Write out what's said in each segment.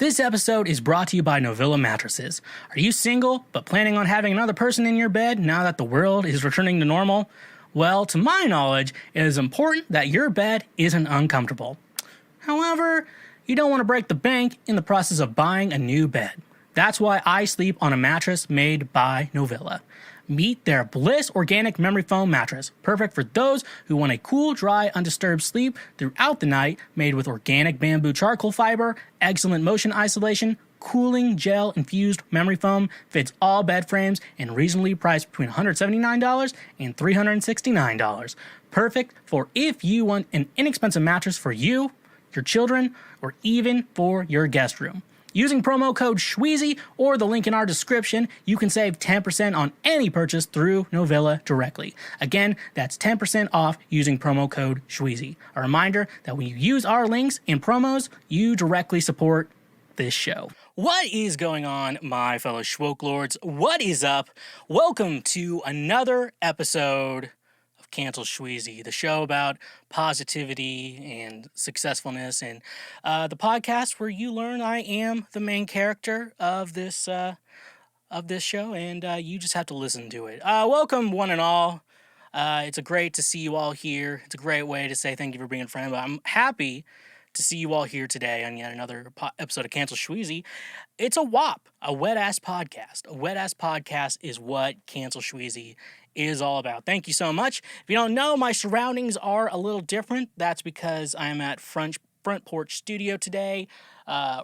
This episode is brought to you by Novilla Mattresses. Are you single, but planning on having another person in your bed now that the world is returning to normal? Well, to my knowledge, it is important that your bed isn't uncomfortable. However, you don't want to break the bank in the process of buying a new bed. That's why I sleep on a mattress made by Novilla. Meet their Bliss Organic Memory Foam Mattress, perfect for those who want a cool, dry, undisturbed sleep throughout the night, made with organic bamboo charcoal fiber, excellent motion isolation, cooling gel-infused memory foam, fits all bed frames, and reasonably priced between $179 and $369. Perfect for if you want an inexpensive mattress for you, your children, or even for your guest room. Using promo code Schweezy or the link in our description, you can save 10% on any purchase through Novilla directly. Again, that's 10% off using promo code Schweezy. A reminder that when you use our links and promos, you directly support this show. What is going on, my fellow Schwoke Lords? What is up? Welcome to another episode of Cancel Schweezy, the show about positivity and successfulness, and the podcast where you learn I am the main character of this show, and you just have to listen to it. Welcome, one and all. It's great to see you all here. It's a great way to say thank you for being a friend, but I'm happy to see you all here today on yet another episode of Cancel Schweezy. It's a WAP, a wet-ass podcast. A wet-ass podcast is what Cancel Schweezy is all about. Thank you so much. If you don't know, my surroundings are a little different. That's because I'm at Front Porch Studio today,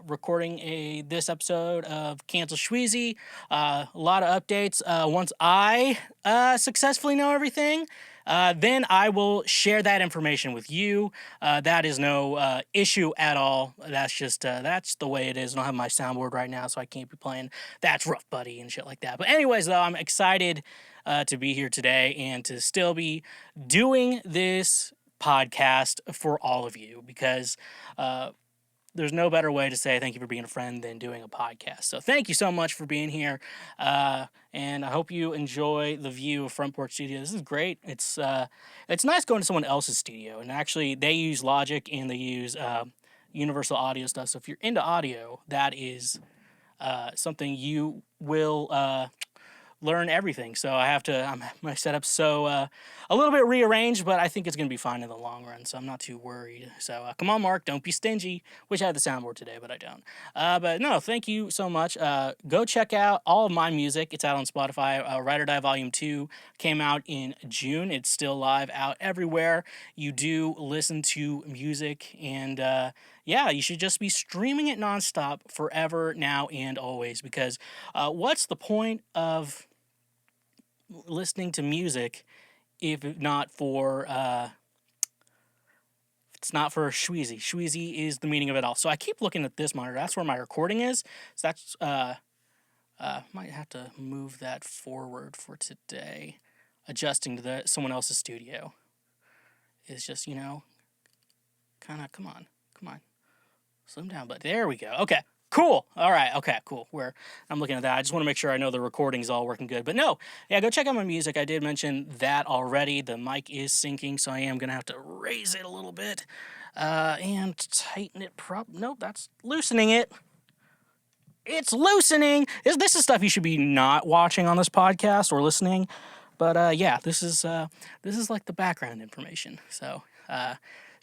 recording this episode of Cancel Schweezy. A lot of updates. Once I successfully know everything, then I will share that information with you. That is no issue at all. That's just, that's the way it is. I don't have my soundboard right now, so I can't be playing That's Rough Buddy and shit like that. But anyways, though, I'm excited to be here today and to still be doing this podcast for all of you, because there's no better way to say thank you for being a friend than doing a podcast. So thank you so much for being here, and I hope you enjoy the view of Front Porch Studio. This is great. It's nice going to someone else's studio, and actually they use Logic and they use Universal Audio stuff. So if you're into audio, that is something you will learn everything. So my setup's a little bit rearranged, but I think it's going to be fine in the long run, so I'm not too worried. So come on, Mark, don't be stingy. Wish I had the soundboard today, but I don't. But no, thank you so much. Go check out all of my music. It's out on Spotify. Ride or Die Volume 2 came out in June. It's still live out everywhere you do listen to music, and yeah, you should just be streaming it nonstop forever, now and always, because what's the point of listening to music if not for it's not for Schweezy. Schweezy is the meaning of it all. So I keep looking at this monitor. That's where my recording is. So that's might have to move that forward for today. Adjusting to someone else's studio is just, kind of come on. Slim down, but there we go. Okay. Cool. All right. Okay, cool. I'm looking at that. I just want to make sure I know the recording's all working good. But no, yeah, go check out my music. I did mention that already. The mic is syncing, so I am going to have to raise it a little bit and tighten it. Nope, that's loosening it. It's loosening. This is stuff you should be not watching on this podcast or listening. But yeah, this is like the background information. So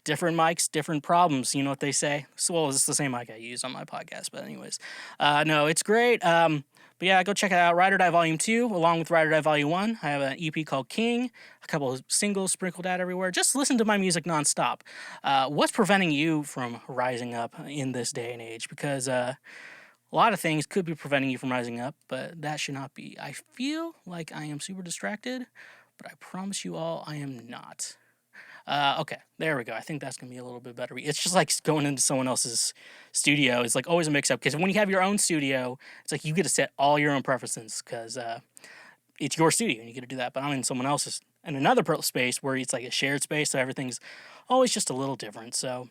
different mics, different problems. You know what they say? Well, it's the same mic I use on my podcast. But anyways, no, it's great. But yeah, go check it out. Ride or Die Volume 2, along with Ride or Die Volume 1. I have an EP called King, a couple of singles sprinkled out everywhere. Just listen to my music nonstop. What's preventing you from rising up in this day and age? Because a lot of things could be preventing you from rising up, but that should not be. I feel like I am super distracted, but I promise you all I am not. Okay, there we go. I think that's going to be a little bit better. It's just like going into someone else's studio. It's like always a mix-up, because when you have your own studio, it's like you get to set all your own preferences, because it's your studio and you get to do that. But I'm in someone else's, in another space where it's like a shared space, so everything's always just a little different. So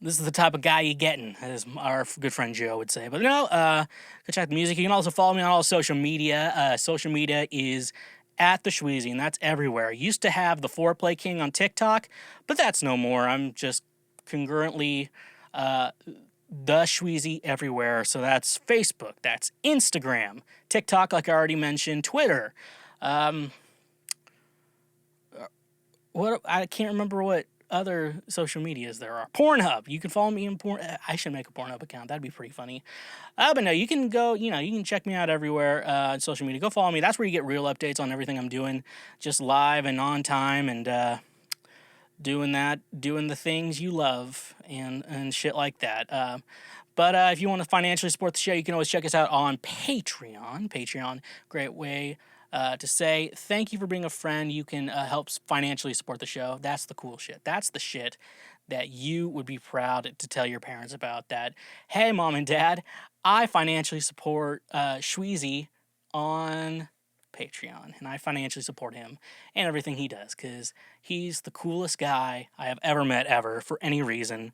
this is the type of guy you're getting, as our good friend Joe would say. But no, go check out the music. You can also follow me on all social media. Social media is at the Schweezy, and that's everywhere. I used to have the Foreplay King on TikTok, but that's no more. I'm just concurrently the Schweezy everywhere. So that's Facebook, that's Instagram, TikTok, like I already mentioned, Twitter. What I can't remember what other social medias there are. Pornhub. You can follow me in I should make a Pornhub account. That'd be pretty funny. But no, you can go, you can check me out everywhere on social media. Go follow me. That's where you get real updates on everything I'm doing, just live and on time, and doing the things you love and shit like that. But if you want to financially support the show, you can always check us out on Patreon. Patreon, great way to say thank you for being a friend. You can help financially support the show. That's the cool shit. That's the shit that you would be proud to tell your parents about. That, hey, mom and dad, I financially support Schweezy on Patreon, and I financially support him and everything he does, because he's the coolest guy I have ever met, ever, for any reason.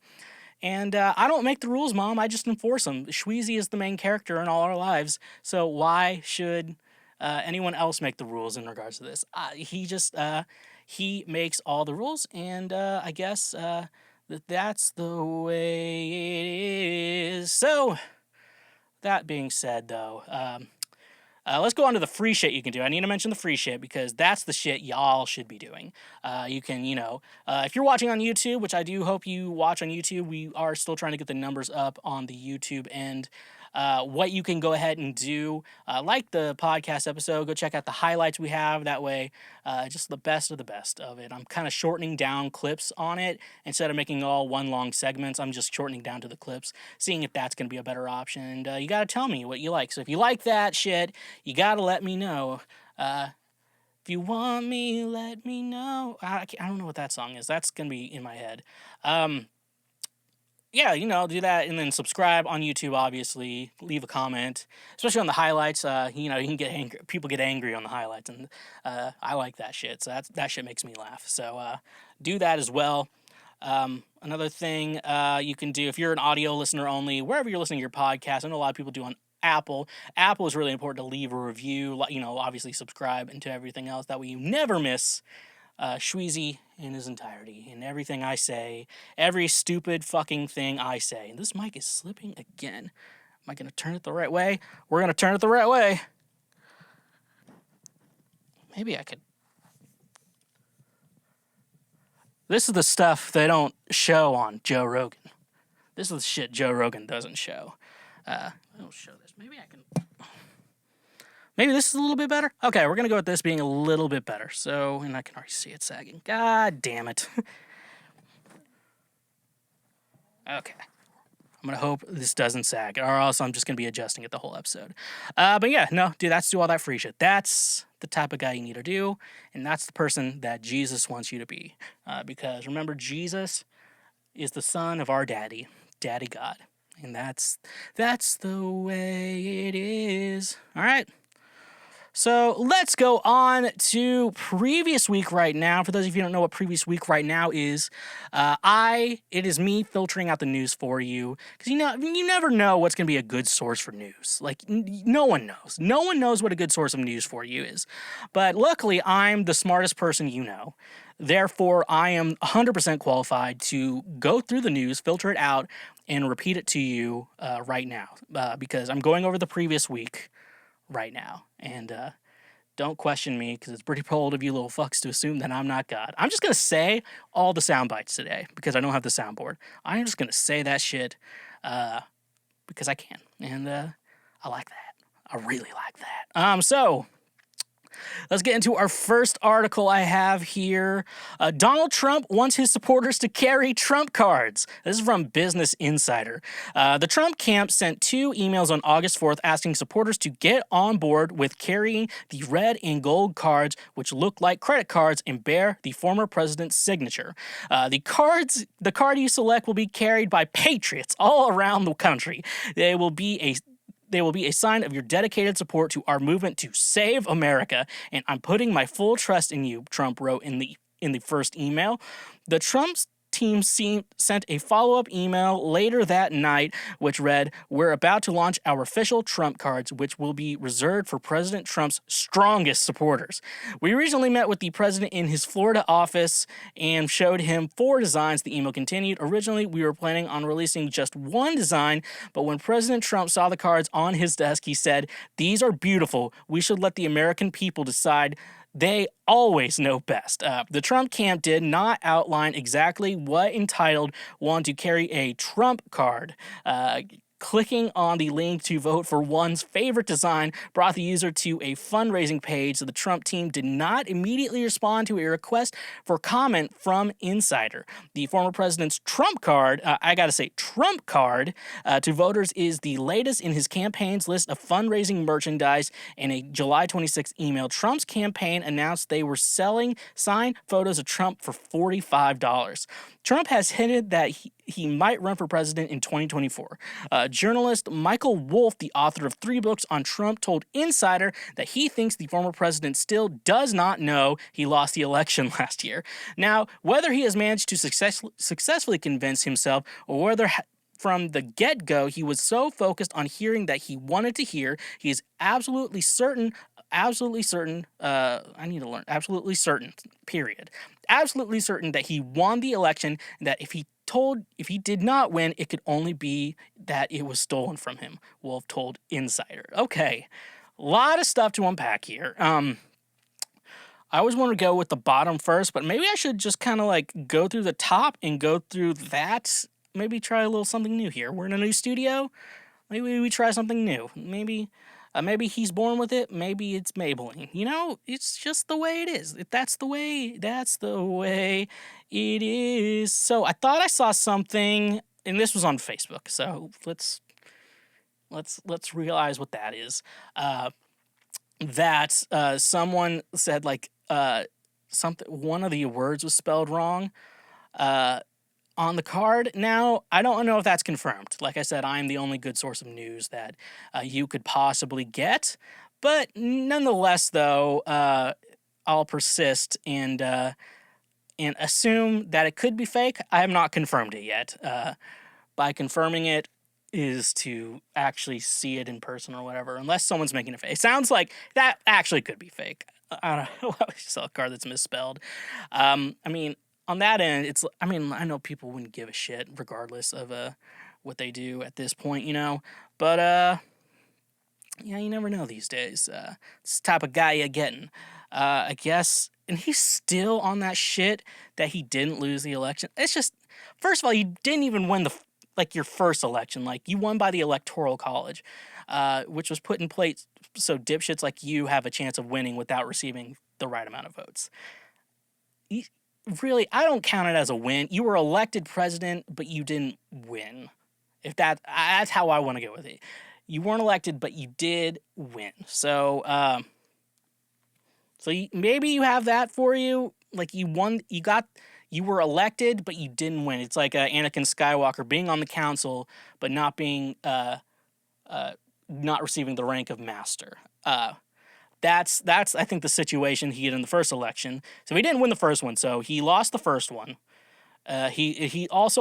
And I don't make the rules, Mom. I just enforce them. Schweezy is the main character in all our lives, so why should anyone else make the rules in regards to this? He makes all the rules, and I guess that's the way it is. So, that being said, though, let's go on to the free shit you can do. I need to mention the free shit because that's the shit y'all should be doing. You can, if you're watching on YouTube, which I do hope you watch on YouTube, we are still trying to get the numbers up on the YouTube end. What you can go ahead and do, like the podcast episode, go check out the highlights we have. That way, just the best of it. I'm kind of shortening down clips on it. Instead of making all one long segments, I'm just shortening down to the clips, seeing if that's going to be a better option. And you got to tell me what you like. So if you like that shit, you got to let me know. If you want me, let me know. I don't know what that song is. That's going to be in my head. Yeah, do that, and then subscribe on YouTube, obviously. Leave a comment, especially on the highlights. You can get angry. People get angry on the highlights, and I like that shit. So that shit makes me laugh. So do that as well. Another thing you can do, if you're an audio listener only, wherever you're listening to your podcast, I know a lot of people do on Apple. Apple is really important to leave a review. Obviously subscribe, and to everything else. That way you never miss Schweezy in his entirety, and everything I say, every stupid fucking thing I say. And this mic is slipping again. Am I going to turn it the right way? We're going to turn it the right way. Maybe I could. This is the stuff they don't show on Joe Rogan. This is the shit Joe Rogan doesn't show. I don't show this. Maybe I can. Maybe this is a little bit better? Okay, we're going to go with this being a little bit better. So, and I can already see it sagging. God damn it. Okay. I'm going to hope this doesn't sag, or else I'm just going to be adjusting it the whole episode. But yeah, no, dude, that's do all that free shit. That's the type of guy you need to do, and that's the person that Jesus wants you to be. Because remember, Jesus is the son of our daddy, Daddy God. And that's the way it is. All right. So let's go on to previous week right now. For those of you who don't know what previous week right now is, it is me filtering out the news for you, because you never know what's going to be a good source for news. Like, no one knows. No one knows what a good source of news for you is. But luckily, I'm the smartest person you know. Therefore, I am 100% qualified to go through the news, filter it out, and repeat it to you right now, because I'm going over the previous week right now. And don't question me, because it's pretty bold of you little fucks to assume that I'm not God. I'm just going to say all the sound bites today, because I don't have the soundboard. I'm just going to say that shit because I can. And I like that. I really like that. So let's get into our first article I have here. Donald Trump wants his supporters to carry Trump cards. This is from Business Insider. The Trump camp sent 2 emails on August 4th asking supporters to get on board with carrying the red and gold cards, which look like credit cards and bear the former president's signature. The card you select will be carried by patriots all around the country. They will be a sign of your dedicated support to our movement to save America, and I'm putting my full trust in you, Trump wrote in the first email. The team sent a follow-up email later that night, which read, "We're about to launch our official Trump cards, which will be reserved for President Trump's strongest supporters. We recently met with the president in his Florida office and showed him 4 designs," the email continued. "Originally, we were planning on releasing just one design, but when President Trump saw the cards on his desk, he said, 'These are beautiful. We should let the American people decide. They always know best.'" The Trump camp did not outline exactly what entitled wanted to carry a Trump card. Clicking on the link to vote for one's favorite design brought the user to a fundraising page, so the Trump team did not immediately respond to a request for comment from Insider. The former president's Trump card, I gotta say Trump card, to voters is the latest in his campaign's list of fundraising merchandise. In a July 26th email, Trump's campaign announced they were selling signed photos of Trump for $45. Trump has hinted that he might run for president in 2024. Journalist Michael Wolff, the author of 3 books on Trump, told Insider that he thinks the former president still does not know he lost the election last year. Now, whether he has managed to successfully convince himself, or whether from the get-go he was so focused on hearing that he wanted to hear, he is absolutely certain, period. Absolutely certain that he won the election, and that if he did not win, it could only be that it was stolen from him, Wolf told Insider. Okay, a lot of stuff to unpack here. I always want to go with the bottom first, but maybe I should just kind of like go through the top and go through that. Maybe try a little something new here. We're in a new studio. Maybe we try something new. Maybe he's born with it. Maybe it's Maybelline. You know, it's just the way it is. That's the way it is. So I thought I saw something, and this was on Facebook. So let's realize what that is. That someone said like something. One of the words was spelled wrong. On the card. Now, I don't know if that's confirmed. Like I said, I'm the only good source of news that you could possibly get. But nonetheless, though, I'll persist and assume that it could be fake. I have not confirmed it yet. By confirming it is to actually see it in person or whatever, unless someone's making it fake. It sounds like that actually could be fake. I don't know. Why would you sell a card that's misspelled? I mean, on that end, I know people wouldn't give a shit regardless of what they do at this point, you know. But yeah, you never know these days. It's the type of guy you're getting. I guess, and he's still on that shit that he didn't lose the election. It's just, first of all, you didn't even win your first election. Like, you won by the Electoral College, which was put in place so dipshits like you have a chance of winning without receiving the right amount of votes. Really, I don't count it as a win. You were elected president, but you didn't win. If that's how I want to go with it. You weren't elected, but you did win. So, maybe you have that for you. Like, you won, you were elected, but you didn't win. It's like Anakin Skywalker being on the council, but not being, not receiving the rank of master. That's I think the situation he had in the first election. So he didn't win the first one, so he lost the first one. He lost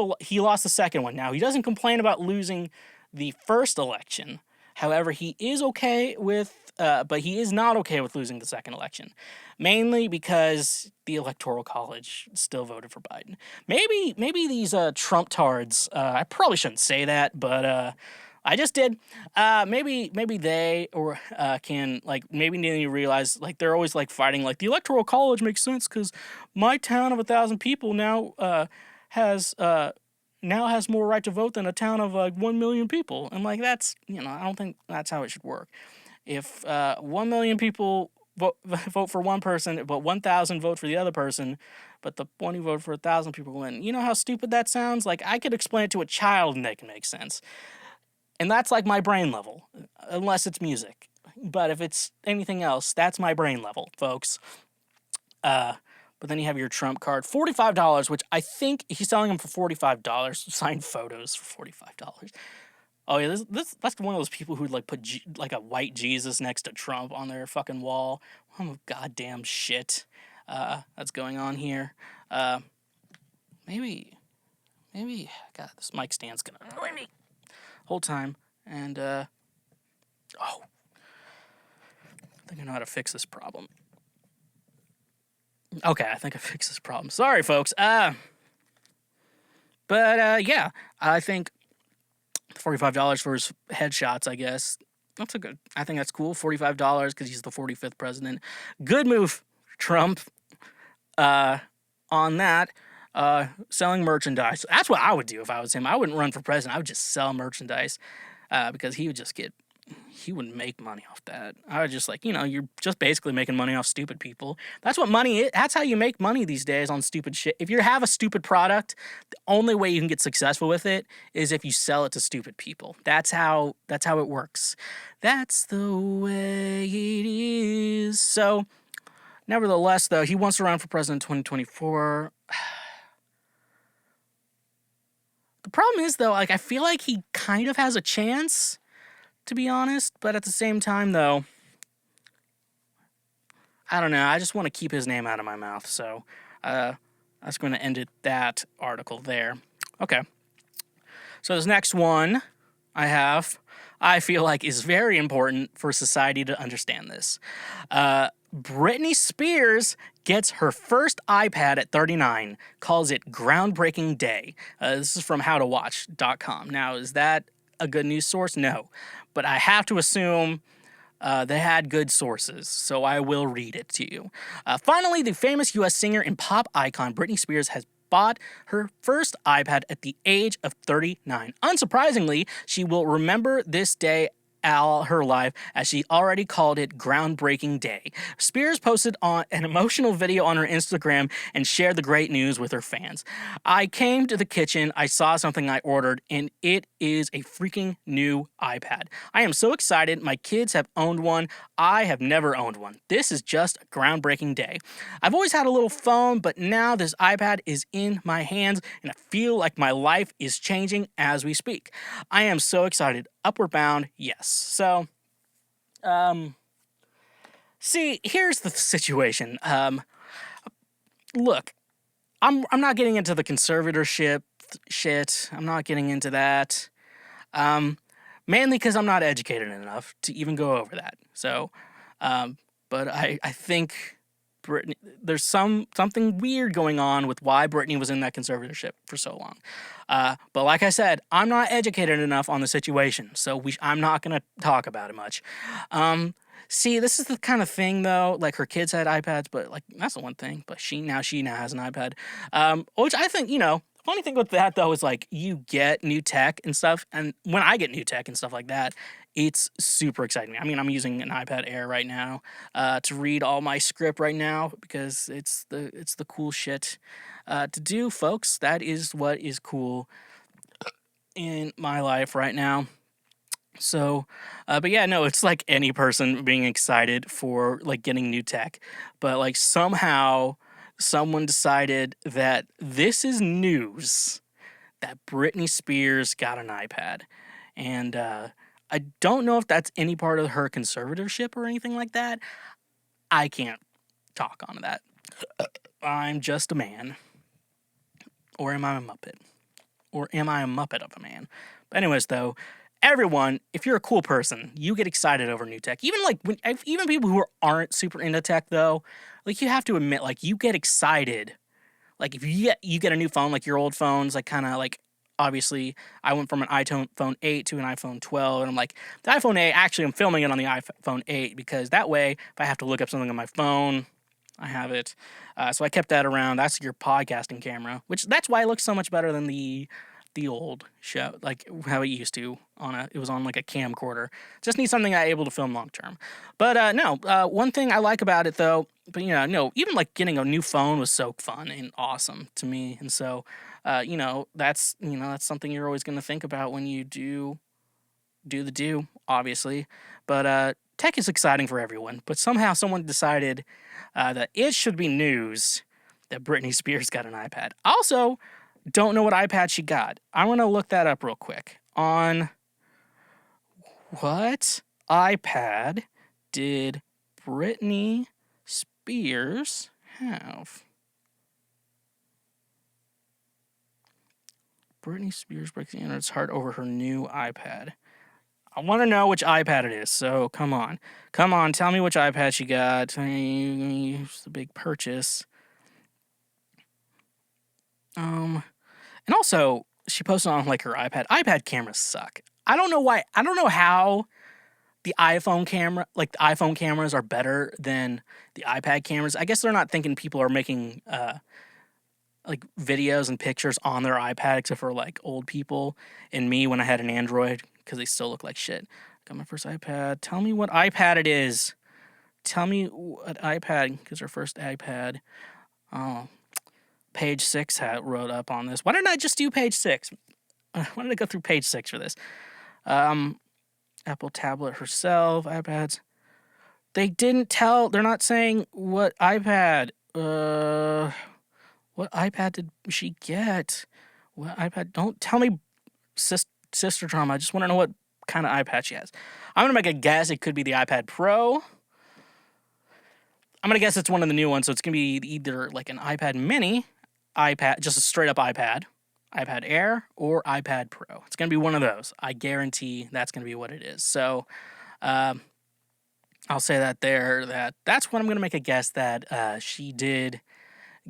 the second one. Now, he doesn't complain about losing the first election. However, he is okay with, but he is not okay with losing the second election, mainly because the Electoral College still voted for Biden. Maybe these Trump tards. I probably shouldn't say that, but I just did. Maybe they can, like, maybe they realize, like, they're always like fighting, like, the Electoral College makes sense because my town of 1,000 people now has more right to vote than a town of 1 million people. And like, that's, you know, I don't think that's how it should work. If 1 million people vote for one person, but 1,000 vote for the other person, but the one who voted for 1,000 people win. You know how stupid that sounds? Like, I could explain it to a child and they can make sense. And that's like my brain level, unless it's music. But if it's anything else, that's my brain level, folks. But then you have your Trump card, $45, which I think he's selling them for $45. Signed photos for $45. Oh yeah, that's one of those people who'd like put like a white Jesus next to Trump on their fucking wall. What goddamn shit that's going on here. Maybe maybe, God, this mic stand's gonna annoy me whole time. And, I think I know how to fix this problem. Okay, I think I fixed this problem. Sorry, folks. Yeah, I think $45 for his headshots, I guess. I think that's cool. $45 because he's the 45th president. Good move, Trump. On that, selling merchandise. That's what I would do if I was him. I wouldn't run for president. I would just sell merchandise because he wouldn't make money off that. I would just you're just basically making money off stupid people. That's what money is. That's how you make money these days, on stupid shit. If you have a stupid product, the only way you can get successful with it is if you sell it to stupid people. That's how it works. That's the way it is. So, nevertheless, though, he wants to run for president in 2024. The problem is, though, I feel like he kind of has a chance, to be honest, but at the same time, though, I don't know. I just want to keep his name out of my mouth, so that's going to end that article there. Okay. So this next one I feel like is very important for society to understand this. Britney Spears gets her first iPad at 39, calls it groundbreaking day. This is from howtowatch.com. Now, is that a good news source? No. But I have to assume they had good sources, so I will read it to you. Finally, the famous U.S. singer and pop icon Britney Spears has bought her first iPad at the age of 39. Unsurprisingly, she will remember this day all her life, as she already called it groundbreaking day. Spears posted on an emotional video on her Instagram and shared the great news with her fans. I came to the kitchen, I saw something I ordered, and it is a freaking new iPad. I am so excited. My kids have owned one. I have never owned one. This is just a groundbreaking day. I've always had a little phone, but now this iPad is in my hands, and I feel like my life is changing as we speak. I am so excited. Upward bound, yes. So, see, here's the situation. Look, I'm not getting into the conservatorship shit. I'm not getting into that. Mainly because I'm not educated enough to even go over that. So, but I think Britney, there's something weird going on with why Britney was in that conservatorship for so long. But like I said, I'm not educated enough on the situation, so I'm not going to talk about it much. See, this is the kind of thing, though, like her kids had iPads, but like that's the one thing, but she now has an iPad. Which I think, funny thing with that, though, is like you get new tech and stuff, and when I get new tech and stuff like that, it's super exciting. I mean, I'm using an iPad Air right now to read all my script right now because it's the cool shit to do, folks. That is what is cool in my life right now. So, but yeah, no, it's like any person being excited for like getting new tech, but like somehow someone decided that this is news that Britney Spears got an iPad. And I don't know if that's any part of her conservatorship or anything like that. I can't talk on that. I'm just a man. Or am I a Muppet? Or am I a Muppet of a man? But anyways, though, everyone, if you're a cool person, you get excited over new tech. Even people who aren't super into tech, though, like you have to admit, like you get excited. Like if you get a new phone, like your old phones, like kind of like obviously I went from an iPhone 8 to an iPhone 12, and I'm like the iPhone 8. Actually, I'm filming it on the iPhone 8 because that way, if I have to look up something on my phone, I have it. So I kept that around. That's your podcasting camera, that's why it looks so much better than the old show, like how it used to it was on like a camcorder. Just need something I'm able to film long term. But no, one thing I like about it though, but even like getting a new phone was so fun and awesome to me. And so, that's something you're always going to think about when you do obviously. But tech is exciting for everyone, but somehow someone decided that it should be news that Britney Spears got an iPad. Also, don't know what iPad she got. I want to look that up real quick. On what iPad did Britney Spears have? Britney Spears breaks the internet's heart over her new iPad. I want to know which iPad it is, so come on. Come on, tell me which iPad she got. It's the big purchase. And also, she posted on, like, her iPad. iPad cameras suck. I don't know why. I don't know how the iPhone camera, like, the iPhone cameras are better than the iPad cameras. I guess they're not thinking people are making, like, videos and pictures on their iPad, except for, like, old people and me when I had an Android, because they still look like shit. Got my first iPad. Tell me what iPad it is. Tell me what iPad, because her first iPad. Oh, page 6 wrote up on this. Why didn't I just do page 6? Why did I go through page 6 for this? Apple tablet herself, iPads. They didn't tell. They're not saying what iPad. What iPad did she get? What iPad? Don't tell me, sister drama. I just want to know what kind of iPad she has. I'm gonna make a guess. It could be the iPad Pro. I'm gonna guess it's one of the new ones. So it's gonna be either like an iPad Mini, iPad, just a straight up iPad, iPad Air, or iPad Pro. It's gonna be one of those. I guarantee that's gonna be what it is. So, I'll say that there. That's what I'm gonna make a guess that she did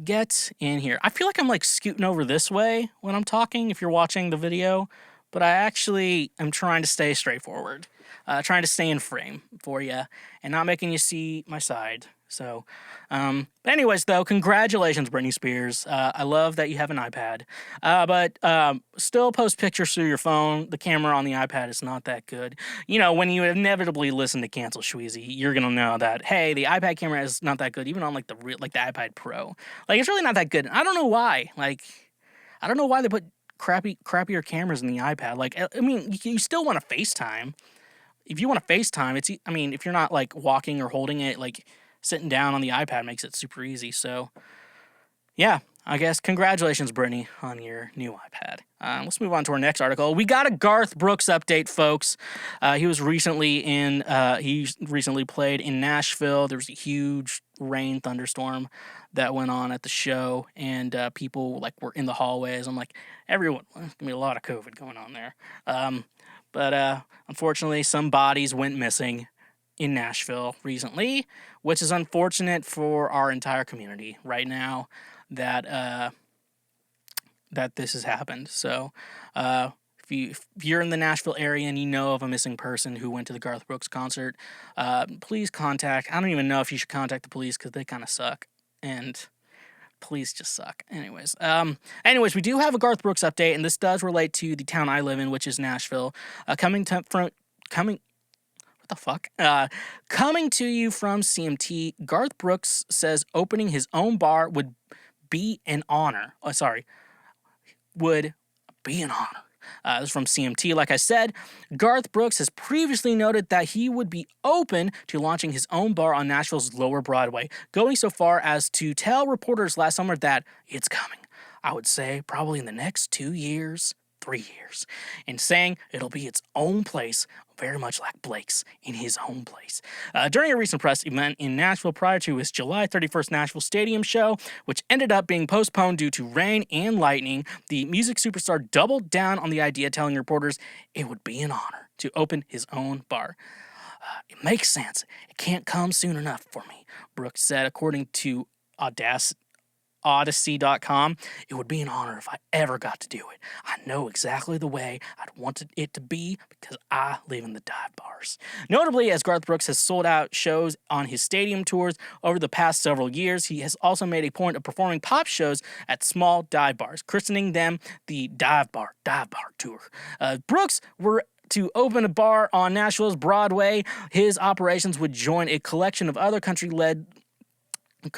get in here. I feel like I'm like scooting over this way when I'm talking if you're watching the video, but I actually am trying to stay straightforward, trying to stay in frame for you and not making you see my side. So, anyways, though, congratulations, Britney Spears. I love that you have an iPad, but still post pictures through your phone. The camera on the iPad is not that good. You know, when you inevitably listen to Cancel Schweezy, you're gonna know that, hey, the iPad camera is not that good, even on like the iPad Pro. Like, it's really not that good. I don't know why. Like, I don't know why they put crappier cameras in the iPad. Like, I mean, you still want to FaceTime. If you want to FaceTime, I mean, if you're not like walking or holding it, like sitting down on the iPad makes it super easy. So, yeah, I guess congratulations, Brittany, on your new iPad. Let's move on to our next article. We got a Garth Brooks update, folks. He recently played in Nashville. There was a huge rain thunderstorm that went on at the show, and people like were in the hallways. I'm like, there's gonna be a lot of COVID going on there. But unfortunately, some bodies went missing in Nashville recently, which is unfortunate for our entire community right now that this has happened. So if you're in the Nashville area and you know of a missing person who went to the Garth Brooks concert, please contact. I don't even know if you should contact the police because they kind of suck. And police just suck. Anyways, we do have a Garth Brooks update, and this does relate to the town I live in, which is Nashville. Coming to you from CMT, Garth Brooks says opening his own bar would be an honor. Would be an honor. This is from CMT. Like I said, Garth Brooks has previously noted that he would be open to launching his own bar on Nashville's Lower Broadway, going so far as to tell reporters last summer that it's coming. I would say probably in the next 2 years, 3 years, and saying it'll be its own place, very much like Blake's in his own place. During a recent press event in Nashville prior to his July 31st Nashville Stadium show, which ended up being postponed due to rain and lightning, the music superstar doubled down on the idea, telling reporters it would be an honor to open his own bar. It makes sense. It can't come soon enough for me, Brooks said, according to Odyssey.com. It would be an honor if I ever got to do it. I know exactly the way I'd want it to be because I live in the dive bars. Notably, as Garth Brooks has sold out shows on his stadium tours over the past several years, he has also made a point of performing pop shows at small dive bars, christening them the Dive Bar Tour. Brooks were to open a bar on Nashville's Broadway. His operations would join a collection of other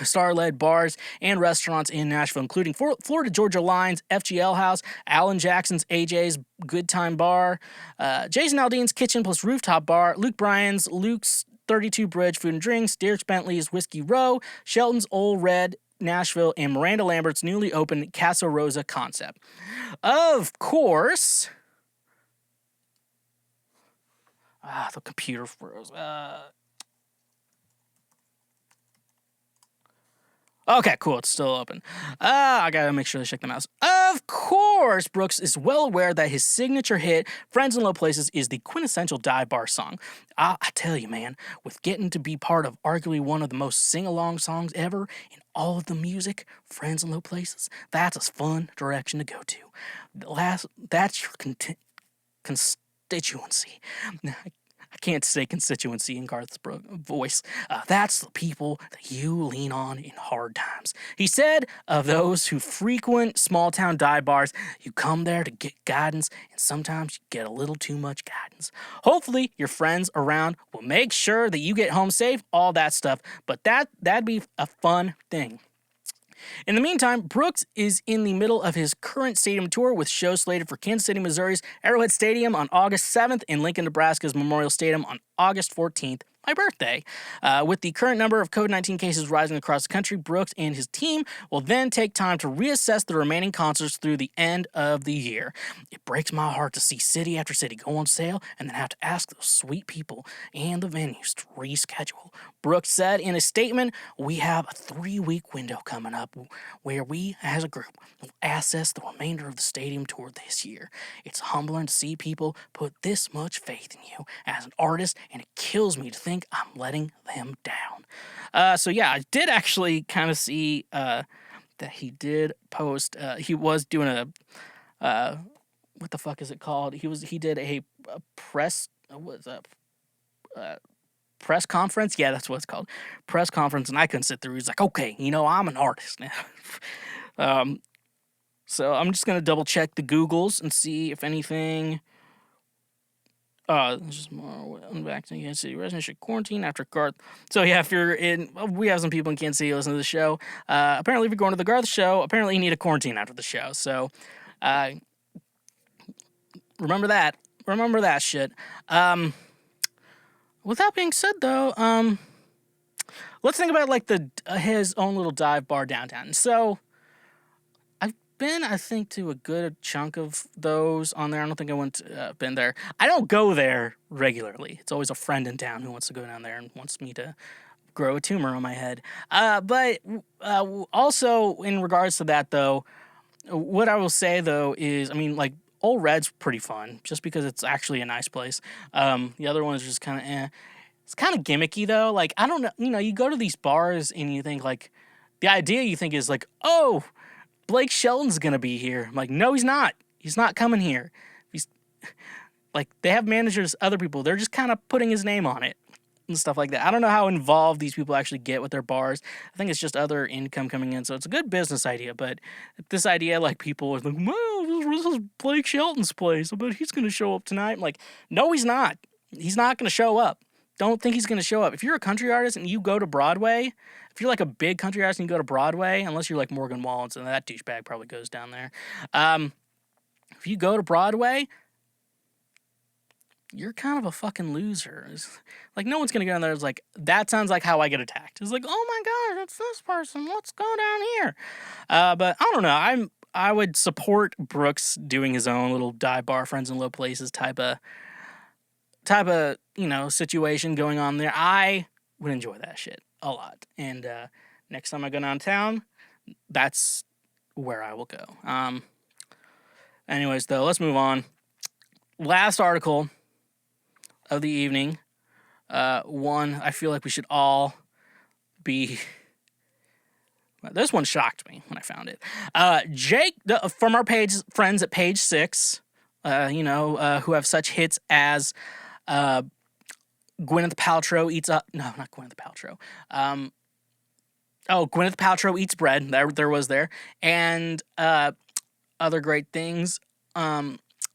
star-led bars and restaurants in Nashville, including Florida Georgia Line's FGL House, Alan Jackson's AJ's Good Time Bar, Jason Aldean's Kitchen plus Rooftop Bar, Luke Bryan's Luke's 32 Bridge Food and Drinks, Derek Bentley's Whiskey Row, Shelton's Old Red Nashville, and Miranda Lambert's newly opened Casa Rosa concept. Of course... the computer froze. Okay, cool. It's still open. I gotta make sure to check the mouse. Of course, Brooks is well aware that his signature hit, Friends in Low Places, is the quintessential dive bar song. I tell you, man, with getting to be part of arguably one of the most sing-along songs ever in all of the music, Friends in Low Places, that's a fun direction to go to. That's your constituency. I can't say constituency in Garth's voice. That's the people that you lean on in hard times. He said of those who frequent small town dive bars, you come there to get guidance, and sometimes you get a little too much guidance. Hopefully, your friends around will make sure that you get home safe, all that stuff, but that'd be a fun thing. In the meantime, Brooks is in the middle of his current stadium tour with shows slated for Kansas City, Missouri's Arrowhead Stadium on August 7th and Lincoln, Nebraska's Memorial Stadium on August 14th, my birthday. With the current number of COVID-19 cases rising across the country, Brooks and his team will then take time to reassess the remaining concerts through the end of the year. It breaks my heart to see city after city go on sale and then have to ask those sweet people and the venues to reschedule. Brooks said in a statement, "We have a 3-week window coming up where we, as a group, will assess the remainder of the stadium tour this year. It's humbling to see people put this much faith in you as an artist, and it kills me to think I'm letting them down." So yeah, I did actually kind of see that he did post. He was doing a what the fuck is it called? He did a press press conference. Yeah, that's what it's called, press conference. And I couldn't sit through. He's like, okay, I'm an artist now. So I'm just gonna double check the Googles and see if anything. Just more back to Kansas City residents should quarantine after Garth. So yeah, if you're in, we have some people in Kansas City listening to the show. Apparently, if you're going to the Garth show, apparently you need a quarantine after the show. So, remember that. Remember that shit. With that being said, though, let's think about like his own little dive bar downtown. So, been, I think, to a good chunk of those on there. I don't think been there. I don't go there regularly. It's always a friend in town who wants to go down there and wants me to grow a tumor on my head. But also in regards to that, though, what I will say, though, is, I mean, like, Old Red's pretty fun just because it's actually a nice place. The other one is just kind of It's kind of gimmicky, though. Like, I don't know. You go to these bars and you think, like, the idea you think is like, oh, Blake Shelton's gonna be here. I'm like, no, he's not. He's not coming here. He's like, they have managers, other people. They're just kind of putting his name on it and stuff like that. I don't know how involved these people actually get with their bars. I think it's just other income coming in. So it's a good business idea. But this idea, like, people are like, well, this is Blake Shelton's place. I bet he's gonna show up tonight. I'm like, no, he's not. He's not gonna show up. Don't think he's gonna show up. If you're a country artist and you go to Broadway, if you're like a big country artist and you go to Broadway, unless you're like Morgan Wallen, and that douchebag probably goes down there. If you go to Broadway, you're kind of a fucking loser. Like, no one's gonna go down there. It's like, that sounds like how I get attacked. It's like, oh my God, it's this person. Let's go down here. But I don't know. I would support Brooks doing his own little dive bar, Friends in Low Places type of situation going on there. I would enjoy that shit a lot. And next time I go downtown, that's where I will go. Anyways, though, let's move on. Last article of the evening. One I feel like we should all be... This one shocked me when I found it. Jake, from our friends at Page 6, who have such hits as... Gwyneth Paltrow eats up. No, not Gwyneth Paltrow. Gwyneth Paltrow eats bread. There was there, and other great things,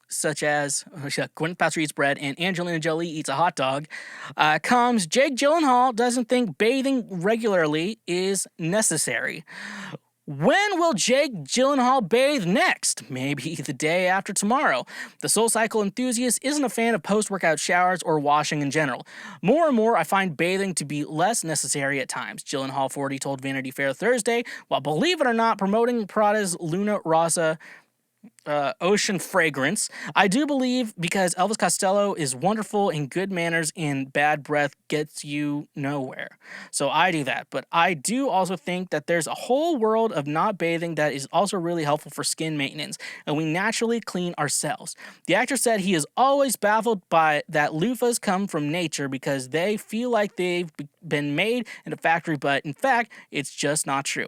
such as Gwyneth Paltrow eats bread and Angelina Jolie eats a hot dog. Comes Jake Gyllenhaal doesn't think bathing regularly is necessary. When will Jake Gyllenhaal bathe next? Maybe the day after tomorrow. The SoulCycle enthusiast isn't a fan of post-workout showers or washing in general. More and more, I find bathing to be less necessary at times, Gyllenhaal 40 told Vanity Fair Thursday, while, believe it or not, promoting Prada's Luna Rossa ocean fragrance. I do believe because Elvis Costello is wonderful in good manners and bad breath gets you nowhere. So I do that. But I do also think that there's a whole world of not bathing that is also really helpful for skin maintenance, and we naturally clean ourselves. The actor said he is always baffled by that loofahs come from nature because they feel like they've been made in a factory, but in fact, it's just not true.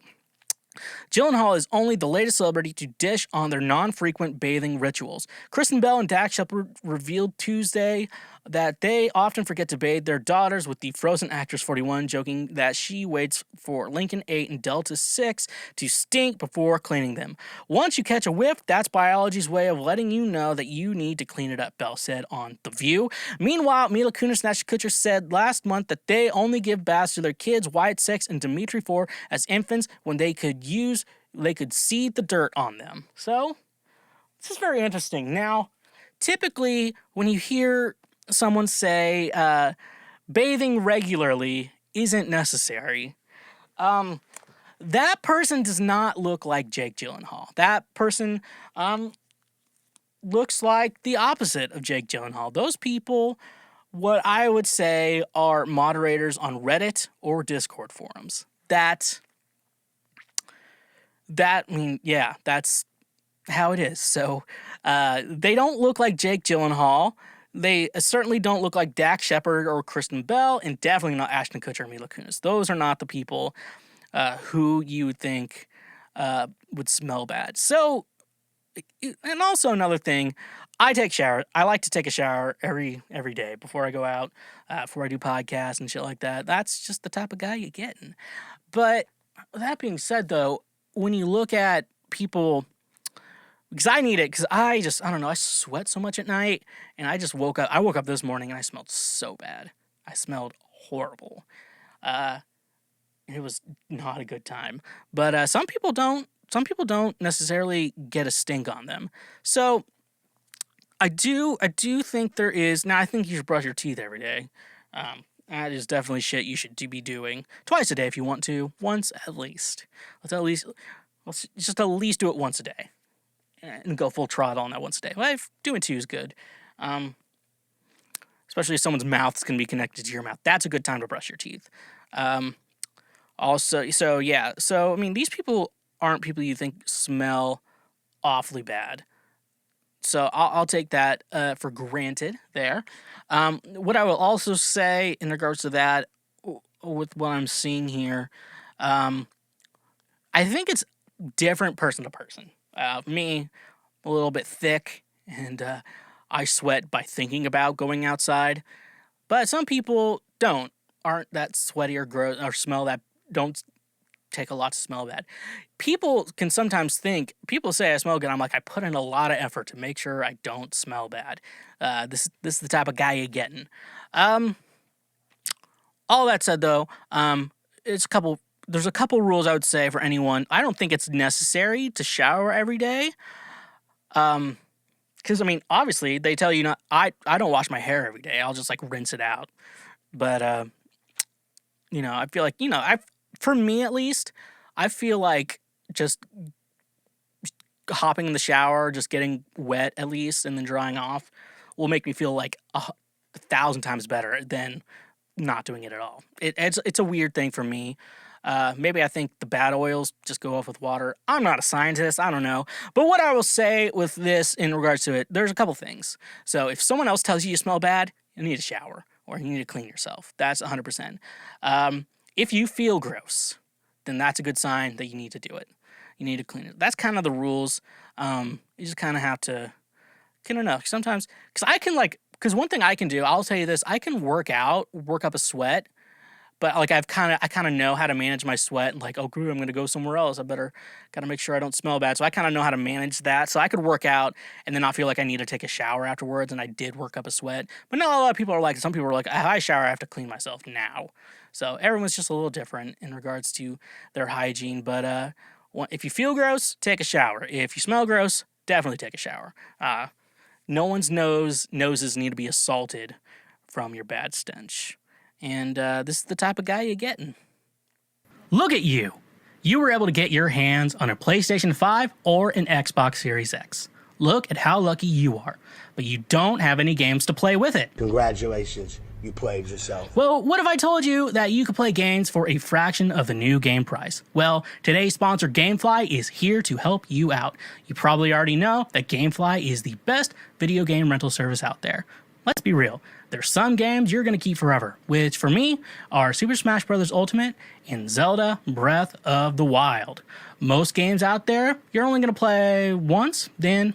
Gyllenhaal is only the latest celebrity to dish on their non-frequent bathing rituals. Kristen Bell and Dax Shepard revealed Tuesday that they often forget to bathe their daughters, with the Frozen actress 41 joking that she waits for Lincoln 8 and Delta 6 to stink before cleaning them. Once you catch a whiff, that's biology's way of letting you know that you need to clean it up, Bell said on The View. Meanwhile, Mila Kunis and Ashton Kutcher said last month that they only give baths to their kids, Wyatt 6 and Dimitri 4, as infants when they could see the dirt on them. So, this is very interesting. Now, typically, when you hear someone say bathing regularly isn't necessary, that person does not look like Jake Gyllenhaal. That person looks like the opposite of Jake Gyllenhaal. Those people, what I would say, are moderators on Reddit or Discord forums. That's how it is. So they don't look like Jake Gyllenhaal. They certainly don't look like Dax Shepard or Kristen Bell, and definitely not Ashton Kutcher or Mila Kunis. Those are not the people who you would think would smell bad. So, and also another thing, I take showers. I like to take a shower every day before I go out, before I do podcasts and shit like that. That's just the type of guy you're getting. But that being said, though, when you look at people, because I need it, because I don't know, I sweat so much at night, and I woke up this morning and I smelled so bad. I smelled horrible. It was not a good time. But some people don't necessarily get a stink on them. So I do think there is, now I think you should brush your teeth every day. That is definitely shit you should be doing twice a day if you want to, once at least. Let's just at least do it once a day. And go full throttle on that once a day. Well, doing 2 is good. Especially if someone's mouth's going to be connected to your mouth. That's a good time to brush your teeth. Also, I mean, these people aren't people you think smell awfully bad. So I'll take that for granted there. What I will also say in regards to that, with what I'm seeing here, I think it's different person to person. Me, a little bit thick, and I sweat by thinking about going outside. But some people aren't that sweaty or gross or smell that, don't take a lot to smell bad. People can sometimes people say I smell good. I'm like, I put in a lot of effort to make sure I don't smell bad. This is the type of guy you're getting. All that said, though, there's a couple rules I would say for anyone. I don't think it's necessary to shower every day. Because, I mean, obviously, they tell you not... I don't wash my hair every day. I'll just, like, rinse it out. But, I feel like, for me, at least, I feel like just hopping in the shower, just getting wet, at least, and then drying off, will make me feel, like, 1,000 times better than not doing it at all. It's a weird thing for me. Maybe I think the bad oils just go off with water. I'm not a scientist. I don't know. But what I will say with this in regards to it, there's a couple things. So if someone else tells you smell bad, you need to shower or you need to clean yourself. That's 100%. If you feel gross, then that's a good sign that you need to do it. You need to clean it. That's kind of the rules. You just kind of have to, sometimes, because one thing I can do, I'll tell you this, I can work up a sweat. But like I kind of know how to manage my sweat. And like, oh, I'm going to go somewhere else. Gotta make sure I don't smell bad. So I kind of know how to manage that. So I could work out and then not feel like I need to take a shower afterwards. And I did work up a sweat. But not a lot of people are like, some people are like, if I shower, I have to clean myself now. So everyone's just a little different in regards to their hygiene. But if you feel gross, take a shower. If you smell gross, definitely take a shower. No one's noses need to be assaulted from your bad stench. And this is the type of guy you're getting. Look at you. you were able to get your hands on a PlayStation 5 or an Xbox Series X. Look at how lucky you are, but you don't have any games to play with it. Congratulations, you played yourself. Well, what if I told you that you could play games for a fraction of the new game price? Well, today's sponsor, Gamefly, is here to help you out. You probably already know that Gamefly is the best video game rental service out there. Let's be real, there's some games you're going to keep forever, which for me are Super Smash Bros. Ultimate and Zelda Breath of the Wild. Most games out there, you're only going to play once, then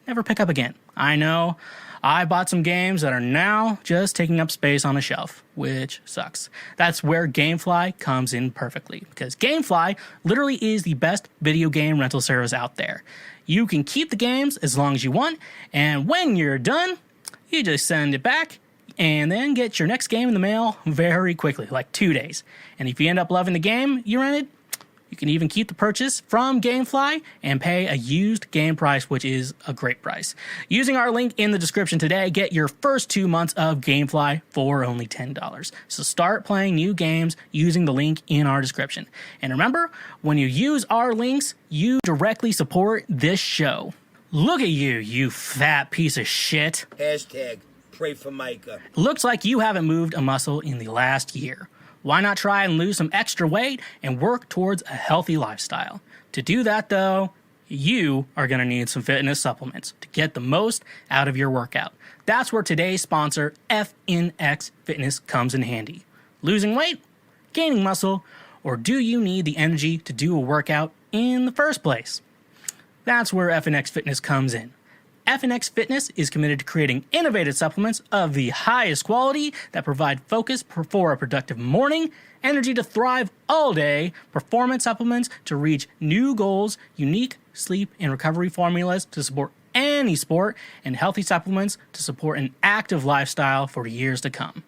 never pick up again. I know, I bought some games that are now just taking up space on a shelf, which sucks. That's where Gamefly comes in perfectly, because Gamefly literally is the best video game rental service out there. You can keep the games as long as you want, and when you're done, you just send it back and then get your next game in the mail very quickly, like 2 days. And if you end up loving the game you rented, you can even keep the purchase from Gamefly and pay a used game price, which is a great price. Using our link in the description today, get your first 2 months of Gamefly for only $10. So start playing new games using the link in our description. And remember, when you use our links, you directly support this show. Look at you, you fat piece of shit. Hashtag pray for Micah. Looks like you haven't moved a muscle in the last year. Why not try and lose some extra weight and work towards a healthy lifestyle? To do that, though, you are going to need some fitness supplements to get the most out of your workout. That's where today's sponsor, FNX Fitness, comes in handy. Losing weight? Gaining muscle? Or do you need the energy to do a workout in the first place? That's where FNX Fitness comes in. FNX Fitness is committed to creating innovative supplements of the highest quality that provide focus for a productive morning, energy to thrive all day, performance supplements to reach new goals, unique sleep and recovery formulas to support any sport, and healthy supplements to support an active lifestyle for years to come.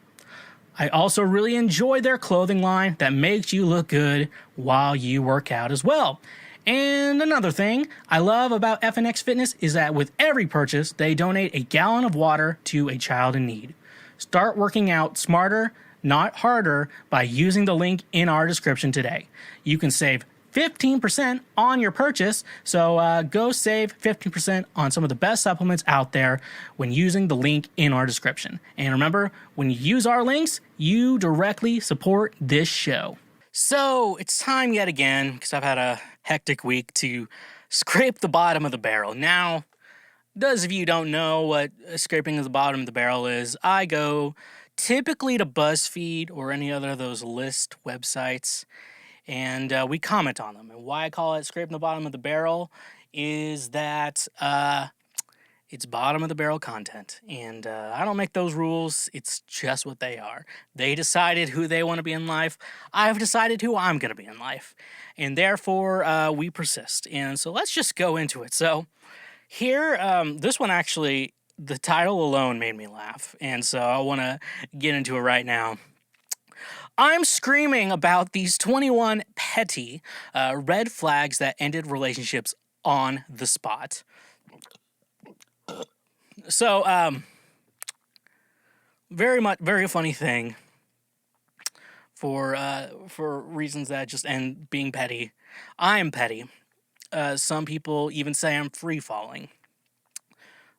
I also really enjoy their clothing line that makes you look good while you work out as well. And another thing I love about FNX Fitness is that with every purchase, they donate a gallon of water to a child in need. Start working out smarter, not harder, by using the link in our description today. You can save 15% on your purchase, so go save 15% on some of the best supplements out there when using the link in our description. And remember, when you use our links, you directly support this show. So it's time yet again, because I've had a hectic week, to scrape the bottom of the barrel. Now, those of you who don't know what scraping the bottom of the barrel is, I go typically to BuzzFeed or any other of those list websites, and we comment on them. And why I call it scraping the bottom of the barrel is that it's bottom of the barrel content, and I don't make those rules. It's just what they are. They decided who they want to be in life. I've decided who I'm going to be in life, and therefore we persist. And so let's just go into it. So here, this one actually, the title alone made me laugh, and so I want to get into it right now. I'm screaming about these 21 petty red flags that ended relationships on the spot. So, very funny thing for reasons that just end being petty. I am petty. Some people even say I'm free-falling.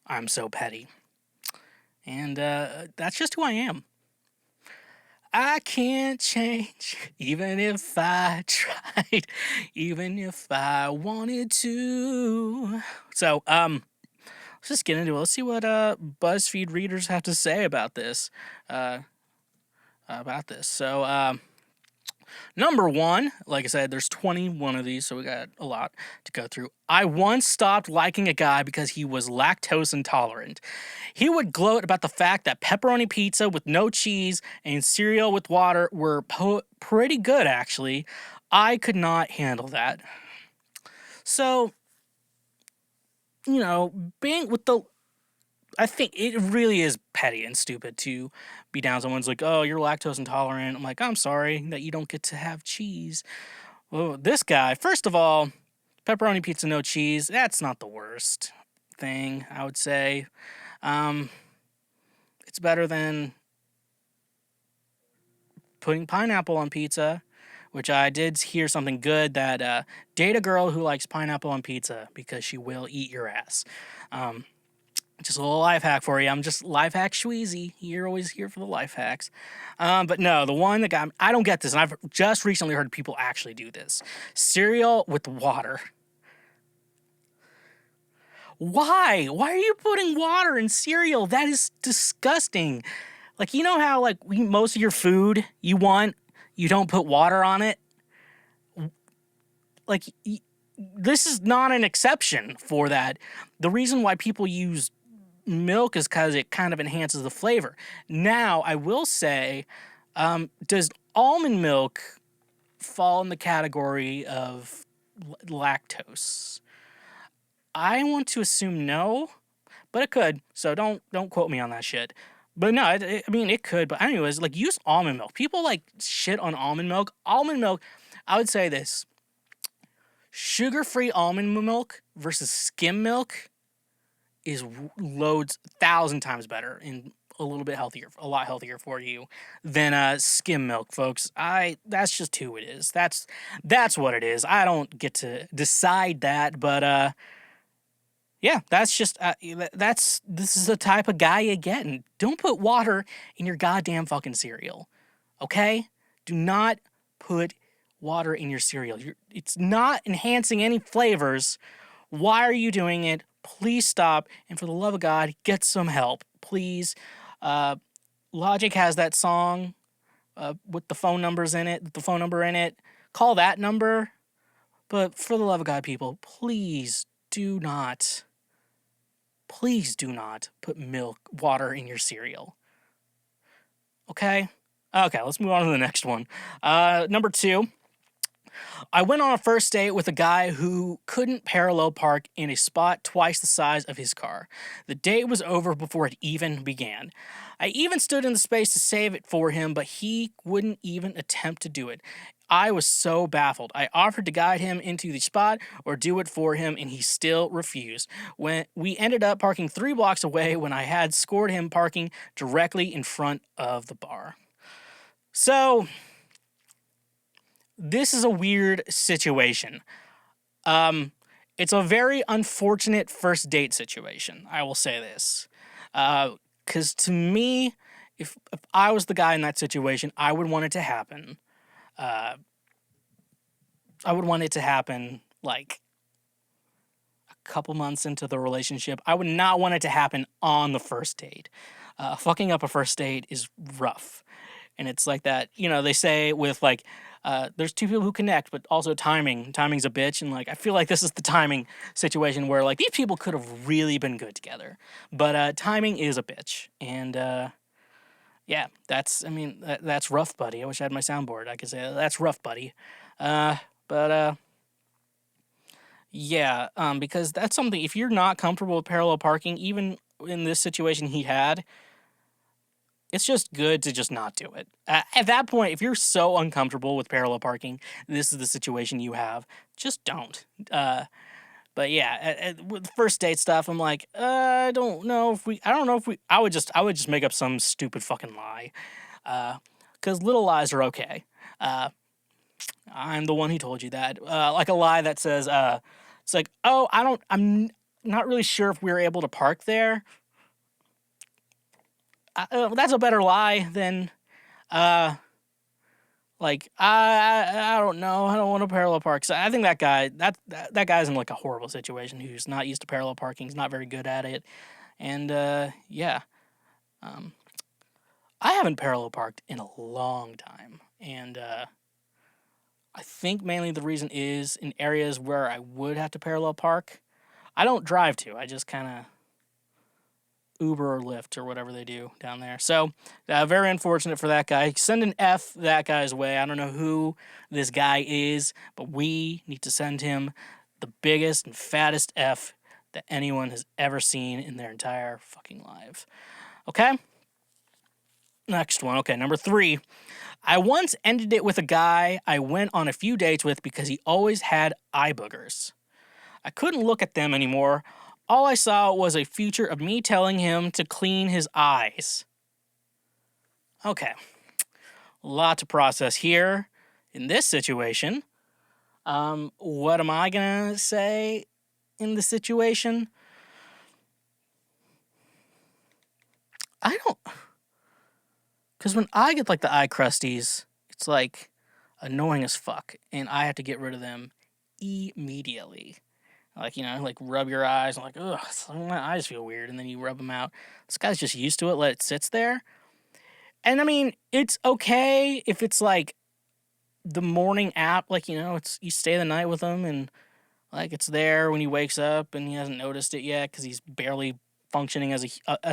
I'm so petty. And that's just who I am. I can't change, even if I tried, even if I wanted to. So, let's just get into it. Let's see what BuzzFeed readers have to say about this. So, number one, like I said, there's 21 of these, so we got a lot to go through. I once stopped liking a guy because he was lactose intolerant. He would gloat about the fact that pepperoni pizza with no cheese and cereal with water were pretty good, actually. I could not handle that. So, you know, being with the... I think it really is petty and stupid to be down. Someone's like, oh, you're lactose intolerant. I'm like, I'm sorry that you don't get to have cheese. Well, this guy, first of all, pepperoni pizza, no cheese, that's not the worst thing, I would say. It's better than putting pineapple on pizza, which I did hear something good that date a girl who likes pineapple on pizza because she will eat your ass. Just a little life hack for you. I'm just life hack Schweezy. You're always here for the life hacks. But no, the one that got me, I don't get this, and I've just recently heard people actually do this. Cereal with water. Why? Why are you putting water in cereal? That is disgusting. Like, you know how, like, most of your food you don't put water on it? Like, this is not an exception for that. The reason why people use milk is because it kind of enhances the flavor. Now, I will say, does almond milk fall in the category of lactose? I want to assume no, but it could. So don't quote me on that shit. But no, I mean, it could. But anyways, like, use almond milk. People, like, shit on almond milk. Almond milk, I would say this. Sugar-free almond milk versus skim milk is loads, 1,000 times better and a little bit healthier, a lot healthier for you than skim milk, folks. That's just who it is. That's what it is. I don't get to decide that, but yeah, that's just this is the type of guy you get. And don't put water in your goddamn fucking cereal, okay? Do not put water in your cereal. It's not enhancing any flavors. Why are you doing it? Please stop. And for the love of God, get some help, please. Logic has that song with the phone number in it. Call that number. But for the love of God, people, please do not put water in your cereal. Okay? Okay, let's move on to the next one. Number 2. I went on a first date with a guy who couldn't parallel park in a spot twice the size of his car. The date was over before it even began. I even stood in the space to save it for him, but he wouldn't even attempt to do it. I was so baffled. I offered to guide him into the spot or do it for him, and he still refused. When we ended up parking 3 blocks away when I had scored him parking directly in front of the bar. So, this is a weird situation. It's a very unfortunate first date situation, I will say this. Because to me, if I was the guy in that situation, I would want it to happen. I would want it to happen, like, a couple months into the relationship. I would not want it to happen on the first date. Fucking up a first date is rough. And it's like that, they say with, like, there's 2 people who connect, but also timing's a bitch. And, like, I feel like this is the timing situation where, like, these people could have really been good together. But timing is a bitch. And, yeah, that's rough, buddy. I wish I had my soundboard. I could say, that's rough, buddy. Yeah, because that's something, if you're not comfortable with parallel parking, even in this situation he had, it's just good to just not do it. At that point, if you're so uncomfortable with parallel parking, this is the situation you have, just don't. But yeah, with first date stuff, I'm like, I don't know if I would just make up some stupid fucking lie. 'Cause little lies are okay. I'm the one who told you that. Like a lie that says, it's like, oh, I'm not really sure if we were able to park there. That's a better lie than, like, I don't know. I don't want to parallel park. So I think that guy's in, like, a horrible situation who's not used to parallel parking. He's not very good at it. And, yeah. I haven't parallel parked in a long time. And, I think mainly the reason is in areas where I would have to parallel park. I don't drive to. I just kind of Uber or Lyft or whatever they do down there. So, very unfortunate for that guy. Send an F that guy's way. I don't know who this guy is, but we need to send him the biggest and fattest F that anyone has ever seen in their entire fucking life. Okay? Next one. Okay, number 3. I once ended it with a guy I went on a few dates with because he always had eye boogers. I couldn't look at them anymore. All I saw was a future of me telling him to clean his eyes. Okay. A lot to process here. in this situation, what am I gonna say in the situation? I don't, because when I get like the eye crusties, it's like annoying as fuck, and I have to get rid of them immediately. Like, like rub your eyes, and like, ugh, my eyes feel weird, and then you rub them out. This guy's just used to it, let it sits there. And I mean, it's okay if it's like the morning app, like, it's you stay the night with him, and like it's there when he wakes up, and he hasn't noticed it yet because he's barely functioning as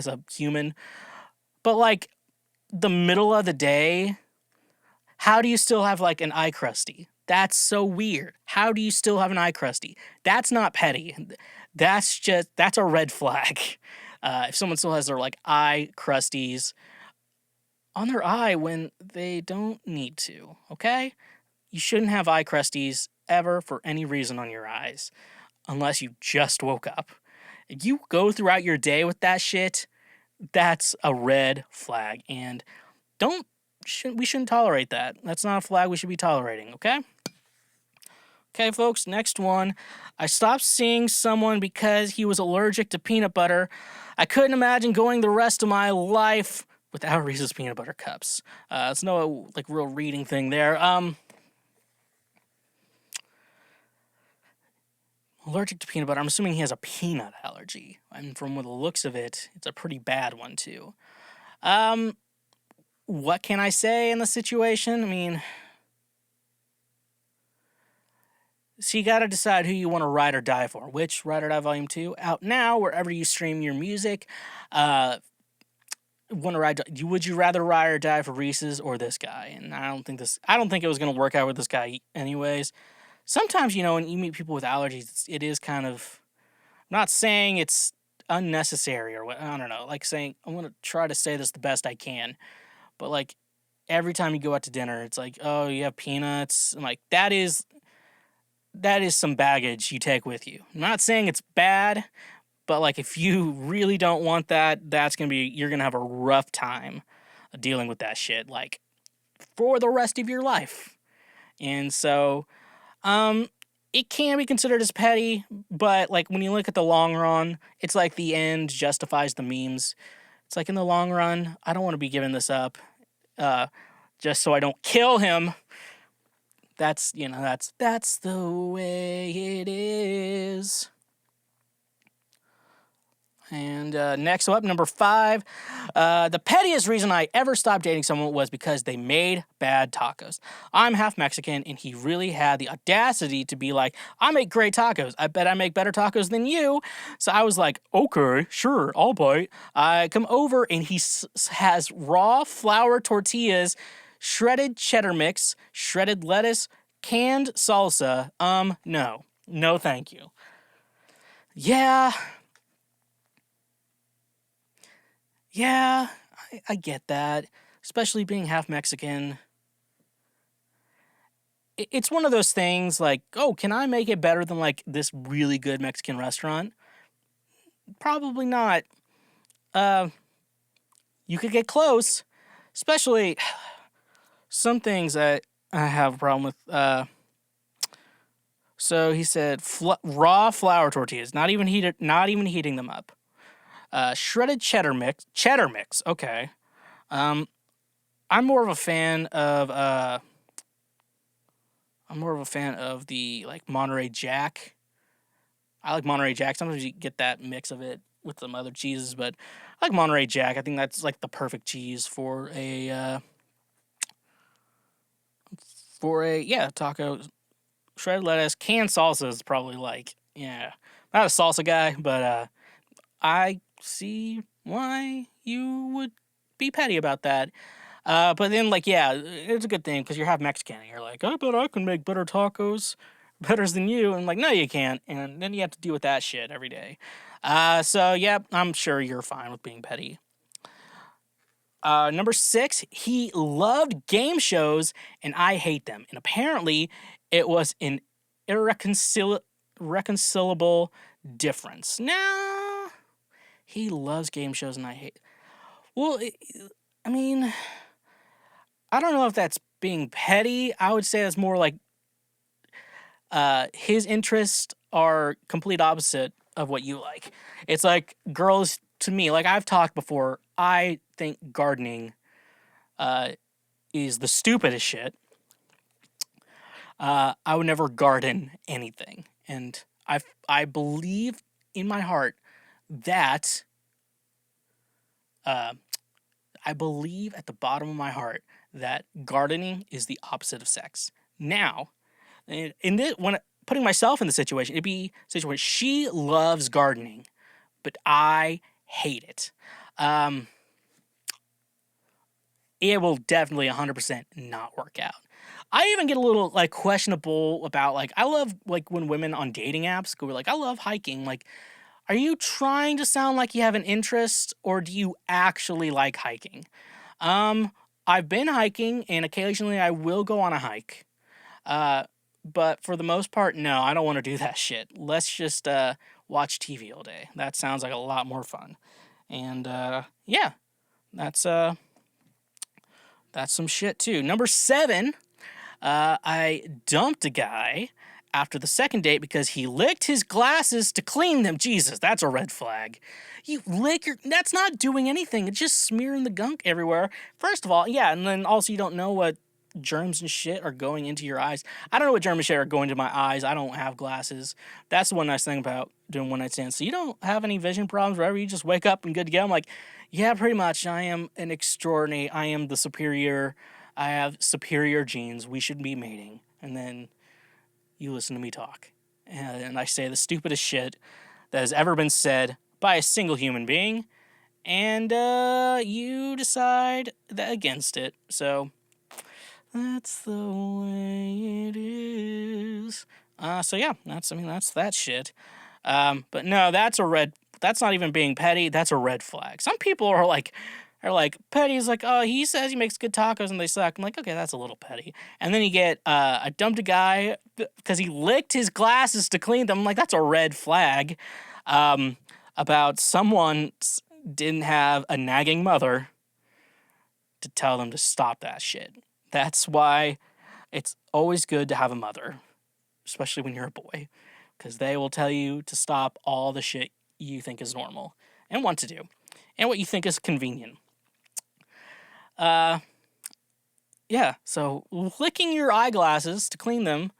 a human. But like the middle of the day, how do you still have like an eye crusty? That's so weird. How do you still have an eye crusty? That's not petty. That's a red flag. If someone still has their like eye crusties on their eye when they don't need to, okay? You shouldn't have eye crusties ever for any reason on your eyes unless you just woke up. If you go throughout your day with that shit, that's a red flag, and we shouldn't tolerate that. That's not a flag we should be tolerating, okay? Okay, folks, next one. I stopped seeing someone because he was allergic to peanut butter. I couldn't imagine going the rest of my life without Reese's peanut butter cups. It's no, like, real reading thing there. Allergic to peanut butter. I'm assuming he has a peanut allergy. And from the looks of it, it's a pretty bad one, too. What can I say in the situation? I mean, so you got to decide who you want to ride or die for. Which Ride or Die Volume 2 out now, wherever you stream your music. Would you rather ride or die for Reese's or this guy? And I don't think it was going to work out with this guy anyways. Sometimes, when you meet people with allergies, it is kind of, I'm not saying it's unnecessary or what, I don't know, like saying, I'm going to try to say this the best I can. But like every time you go out to dinner, it's like, oh, you have peanuts. And like, that is some baggage you take with you. I'm not saying it's bad, but like if you really don't want that, you're going to have a rough time dealing with that shit, like for the rest of your life. And so, it can be considered as petty, but like when you look at the long run, it's like the end justifies the memes. It's like in the long run, I don't want to be giving this up, just so I don't kill him. That's the way it is. And next up, number 5, the pettiest reason I ever stopped dating someone was because they made bad tacos. I'm half Mexican, and he really had the audacity to be like, I make great tacos. I bet I make better tacos than you. So I was like, okay, sure, I'll bite. I come over, and he has raw flour tortillas, shredded cheddar mix, shredded lettuce, canned salsa. No, thank you. Yeah, I get that, especially being half Mexican. It's one of those things like, oh, can I make it better than like this really good Mexican restaurant? Probably not. You could get close, especially some things that I have a problem with. So he said raw flour tortillas, not even heating them up. Shredded cheddar mix. Okay. I'm more of a fan of the like Monterey Jack. I like Monterey Jack. Sometimes you get that mix of it with some other cheeses, but I like Monterey Jack. I think that's like the perfect cheese for a taco. Shredded lettuce, canned salsa is probably like, not a salsa guy, but I see why you would be petty about that. But then, like, it's a good thing because you're half Mexican. And you're like, I bet I can make better tacos, better than you. And I'm like, no, you can't. And then you have to deal with that shit every day. I'm sure you're fine with being petty. Number 6, he loved game shows, and I hate them. And apparently, it was an irreconcilable difference. No, he loves game shows, and I hate. Well, I mean, I don't know if that's being petty, I would say it's more like his interests are complete opposite of what you like. It's like girls, to me, like I've talked before, I think gardening is the stupidest shit. I would never garden anything. And I believe in my heart that I believe at the bottom of my heart that gardening is the opposite of sex. Now, in this, when putting myself in the situation, it'd be a situation where she loves gardening, but I hate it. It will definitely 100% not work out. I even get a little like questionable about like I love like when women on dating apps go like I love hiking. Like, are you trying to sound like you have an interest or do you actually like hiking? I've been hiking and occasionally I will go on a hike. But for the most part, no, I don't want to do that shit. Let's just watch TV all day. That sounds like a lot more fun. And yeah, that's some shit too. Number 7, I dumped a guy after the second date because he licked his glasses to clean them. Jesus, that's a red flag. You lick that's not doing anything. It's just smearing the gunk everywhere. First of all, yeah, and then also you don't know what germs and shit are going into your eyes. I don't know what germs and shit are going to my eyes. I don't have glasses. That's the one nice thing about doing one night stands. So you don't have any vision problems wherever you just wake up and good to go. I'm like, yeah, pretty much. I am an extraordinary. I am the superior. I have superior genes. We should be mating. And then you listen to me talk. And I say the stupidest shit that has ever been said by a single human being. And you decide against it. So that's the way it is. So yeah, that's that shit. But no, that's not even being petty. That's a red flag. Some people are like petty is like, oh, he says he makes good tacos and they suck. I'm like, okay, that's a little petty. And then you get I dumped a guy because he licked his glasses to clean them. I'm like, that's a red flag. About someone didn't have a nagging mother to tell them to stop that shit. That's why it's always good to have a mother, especially when you're a boy, because they will tell you to stop all the shit you think is normal and want to do and what you think is convenient. Yeah, so licking your eyeglasses to clean them,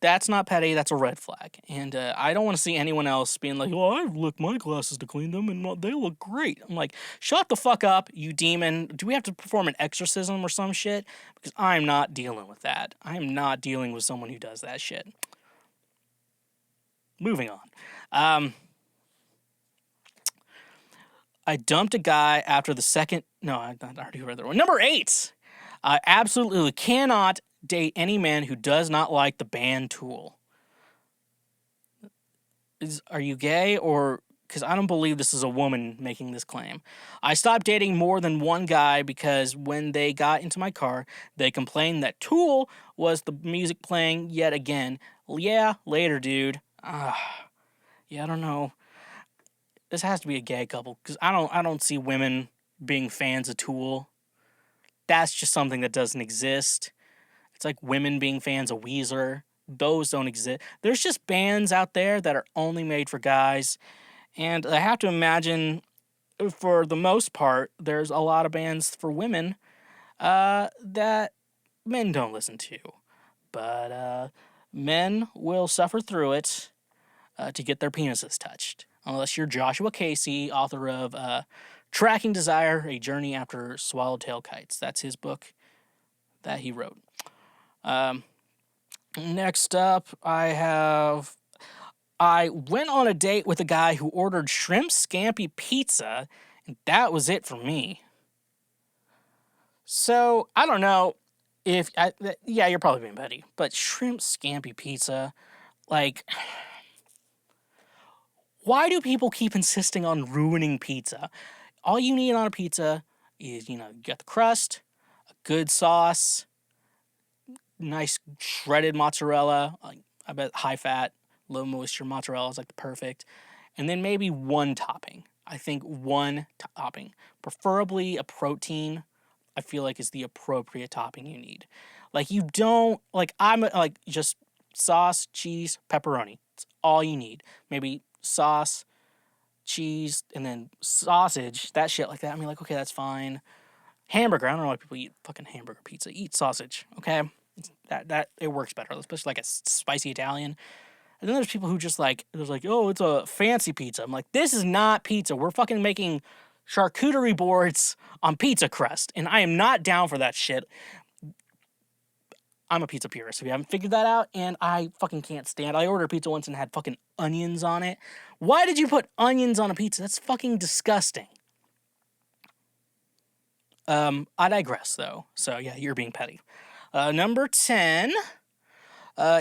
that's not petty, that's a red flag. And I don't want to see anyone else being like, well, I've licked my glasses to clean them and they look great. I'm like, shut the fuck up, you demon. Do we have to perform an exorcism or some shit? Because I'm not dealing with that. I am not dealing with someone who does that shit. Moving on. I dumped a guy after the second... No, I already read that one. Number 8. I absolutely cannot date any man who does not like the band Tool. Are you gay or... Because I don't believe this is a woman making this claim. I stopped dating more than one guy because when they got into my car, they complained that Tool was the music playing yet again. Yeah, later, dude. Yeah, I don't know. This has to be a gay couple because I don't see women being fans of Tool. That's just something that doesn't exist. It's like women being fans of Weezer. Those don't exist. There's just bands out there that are only made for guys. And I have to imagine, for the most part, there's a lot of bands for women that men don't listen to. But men will suffer through it to get their penises touched. Unless you're Joshua Casey, author of Tracking Desire, A Journey After Swallowtail Kites. That's his book that he wrote. Next up, I went on a date with a guy who ordered shrimp scampi pizza, and that was it for me. So, I don't know if... yeah, you're probably being petty, but shrimp scampi pizza, like... Why do people keep insisting on ruining pizza? All you need on a pizza is, you get the crust, a good sauce, nice shredded mozzarella. I bet high fat, low moisture mozzarella is like the perfect. And then maybe one topping. I think one topping. Preferably a protein. I feel like is the appropriate topping you need. Like you don't like I'm like just sauce, cheese, pepperoni. It's all you need. Maybe sauce, cheese, and then sausage, that shit like that. I mean, like, okay, that's fine. Hamburger. I don't know why people eat fucking hamburger pizza. Eat sausage, okay? That it works better, especially like a spicy Italian. And then there's people who just like, there's like, oh, it's a fancy pizza. I'm like, this is not pizza. We're fucking making charcuterie boards on pizza crust, and I am not down for that shit. I'm a pizza purist, if you haven't figured that out, and I fucking can't stand. I ordered pizza once and had fucking onions on it. Why did you put onions on a pizza? That's fucking disgusting. I digress, though. So, yeah, you're being petty. Number 10.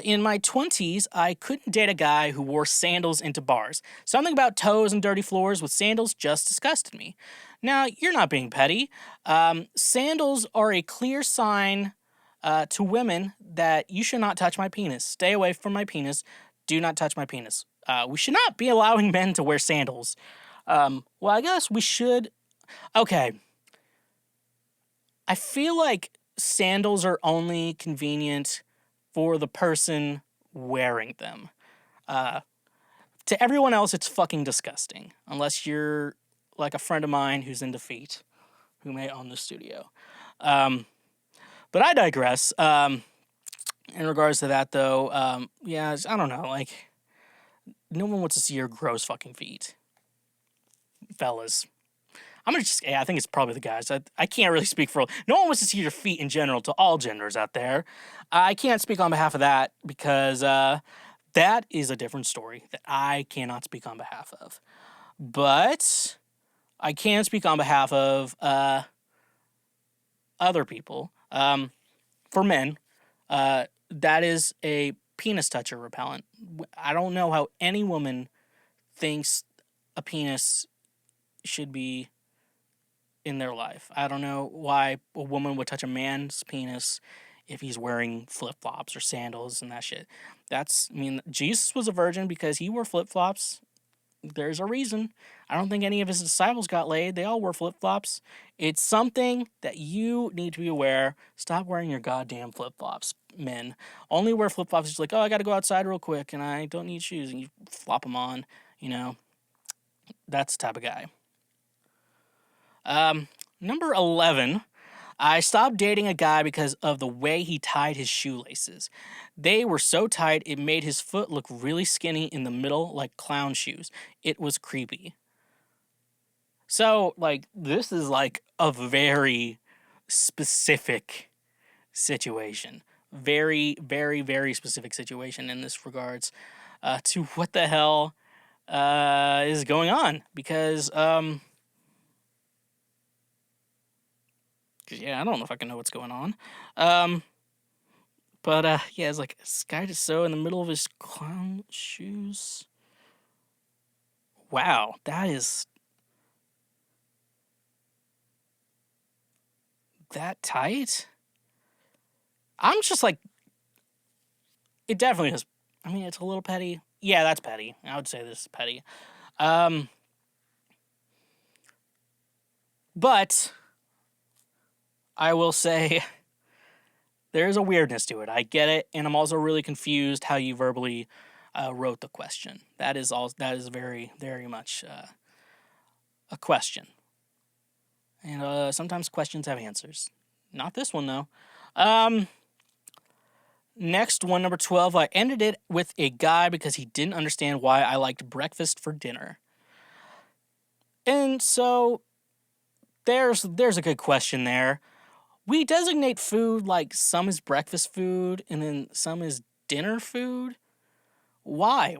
In my 20s, I couldn't date a guy who wore sandals into bars. Something about toes and dirty floors with sandals just disgusted me. Now, you're not being petty. Sandals are a clear sign to women that you should not touch my penis. Stay away from my penis. Do not touch my penis. We should not be allowing men to wear sandals. Well, I guess we should. Okay. I feel like sandals are only convenient for the person wearing them. To everyone else, it's fucking disgusting. Unless you're like a friend of mine who's into feet, who may own the studio. But I digress. In regards to that, though, yeah, I don't know. Like, no one wants to see your gross fucking feet. Fellas. I'm gonna just, yeah, I think it's probably the guys. I can't really speak for, no one wants to see your feet in general to all genders out there. I can't speak on behalf of that because that is a different story that I cannot speak on behalf of. But I can speak on behalf of other people. For men, that is a penis toucher repellent. I don't know how any woman thinks a penis should be in their life. I don't know why a woman would touch a man's penis if he's wearing flip-flops or sandals and that shit. I mean, Jesus was a virgin because he wore flip-flops. There's a reason. I don't think any of his disciples got laid. They all wore flip-flops. It's something that you need to be aware. Stop wearing your goddamn flip-flops, men. Only wear flip-flops just like, oh, I gotta go outside real quick and I don't need shoes, and you flop them on, you know. That's the type of guy. Number 11, I stopped dating a guy because of the way he tied his shoelaces. They were so tight, it made his foot look really skinny in the middle like clown shoes. It was creepy. So, like, this is like a very specific situation. Very, very, very specific situation in this regards to what the hell is going on. Because, yeah, I don't know if I can know what's going on. But yeah, it's like, this guy just so in the middle of his clown shoes. Wow, that is that tight? I'm just like, it definitely is. I mean, it's a little petty. Yeah, that's petty. I would say this is petty. But I will say there's a weirdness to it. I get it, and I'm also really confused how you verbally wrote the question. That is very, very much a question. And sometimes questions have answers. Not this one, though. Next one, number 12. I ended it with a guy because he didn't understand why I liked breakfast for dinner. And so there's a good question there. We designate food like some is breakfast food and then some is dinner food. Why?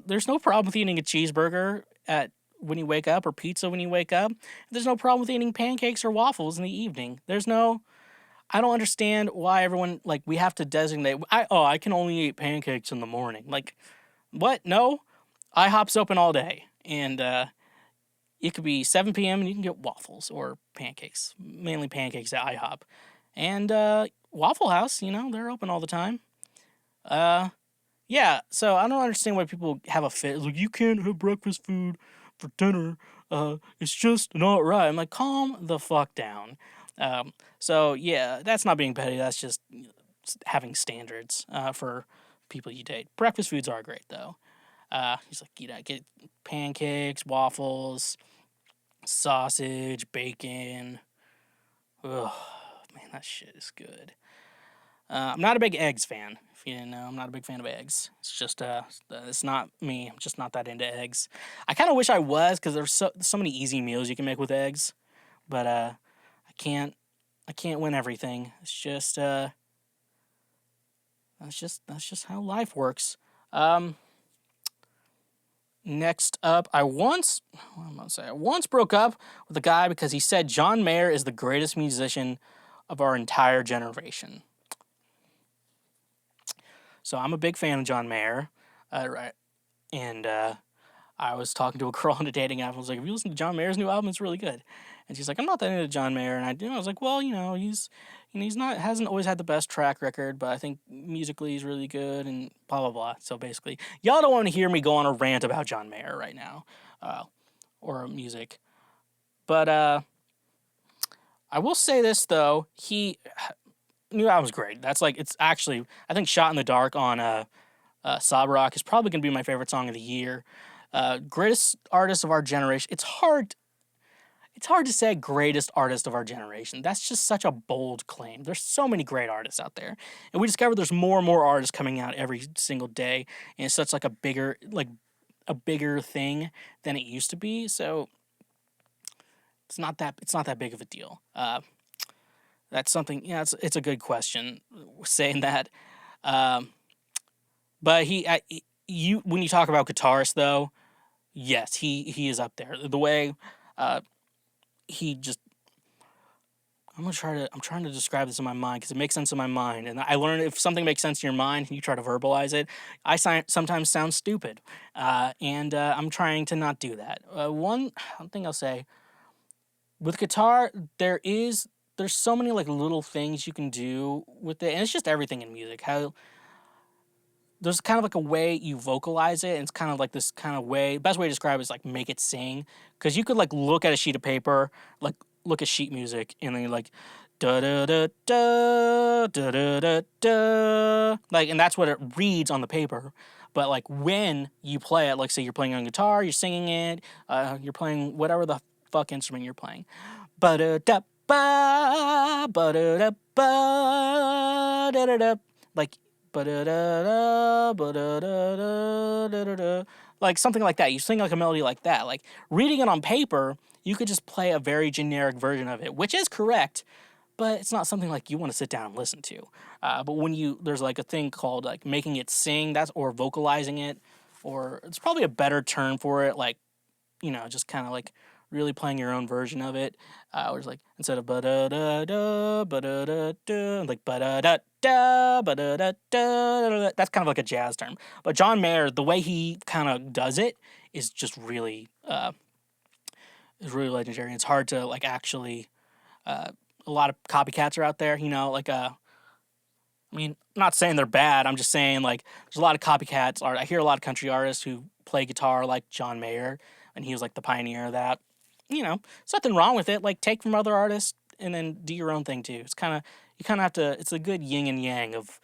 There's no problem with eating a cheeseburger when you wake up or pizza when you wake up. There's no problem with eating pancakes or waffles in the evening. I don't understand why everyone, like, we have to designate, I can only eat pancakes in the morning. Like, what? No. IHOP's open all day. And it could be 7 p.m. and you can get waffles or pancakes. Mainly pancakes at IHOP. And Waffle House, they're open all the time. Yeah, so I don't understand why people have a fit. It's like, you can't have breakfast food for dinner. It's just not right. I'm like, calm the fuck down. So yeah, that's not being petty. That's just having standards for people you date. Breakfast foods are great though. He's like, get pancakes, waffles, sausage, bacon. Ugh, man, that shit is good. I'm not a big eggs fan. If you didn't know, I'm not a big fan of eggs. It's just, it's not me. I'm just not that into eggs. I kind of wish I was, because there's so many easy meals you can make with eggs, but I can't win everything. It's just, that's just how life works. Next up, I once broke up with a guy because he said John Mayer is the greatest musician of our entire generation. So I'm a big fan of John Mayer, right? And I was talking to a girl on a dating app. I was like, "Have you listened to John Mayer's new album? It's really good." And she's like, "I'm not that into John Mayer." And I was like, "Well, he's hasn't always had the best track record, but I think musically he's really good." And blah blah blah. So basically, y'all don't want to hear me go on a rant about John Mayer right now, or music. But I will say this though, new album's great. That's like, it's actually, I think Shot in the Dark on Sob Rock is probably going to be my favorite song of the year. Greatest artist of our generation. It's hard to say greatest artist of our generation. That's just such a bold claim. There's so many great artists out there. And we discover there's more and more artists coming out every single day. And it's such like a bigger thing than it used to be. So it's not that big of a deal. That's something, it's a good question saying that. But when you talk about guitarists though, yes, he is up there. The way he just, I'm trying to describe this in my mind because it makes sense in my mind. And I learned if something makes sense in your mind and you try to verbalize it, I sometimes sound stupid. And I'm trying to not do that. One thing I'll say, with guitar, there's so many like little things you can do with it, and it's just everything in music. How there's kind of like a way you vocalize it, and it's kind of like this kind of way. Best way to describe it is like make it sing, because you could like look at a sheet of paper, like look at sheet music, and then you're like da da da da da da da da, like, and that's what it reads on the paper. But like when you play it, like say you're playing on guitar, you're singing it, you're playing whatever the fuck instrument you're playing, ba da da ba ba da da ba da da da, like ba da da da ba da da da da da, like something like that. You sing like a melody like that. Like reading it on paper, you could just play a very generic version of it, which is correct, but it's not something like you want to sit down and listen to. But when there's like a thing called like making it sing, or vocalizing it, or it's probably a better term for it, like, just kind of like really playing your own version of it. Or it's like, instead of ba-da-da-da, ba-da-da-da, like ba-da-da-da, ba-da-da-da, that's kind of like a jazz term. But John Mayer, the way he kind of does it is just really legendary. It's hard to like actually, a lot of copycats are out there, like I mean, I'm not saying they're bad. I'm just saying like there's a lot of copycats. I hear a lot of country artists who play guitar like John Mayer, and he was like the pioneer of that. There's nothing wrong with it. Like take from other artists and then do your own thing too. You kind of have to. It's a good yin and yang of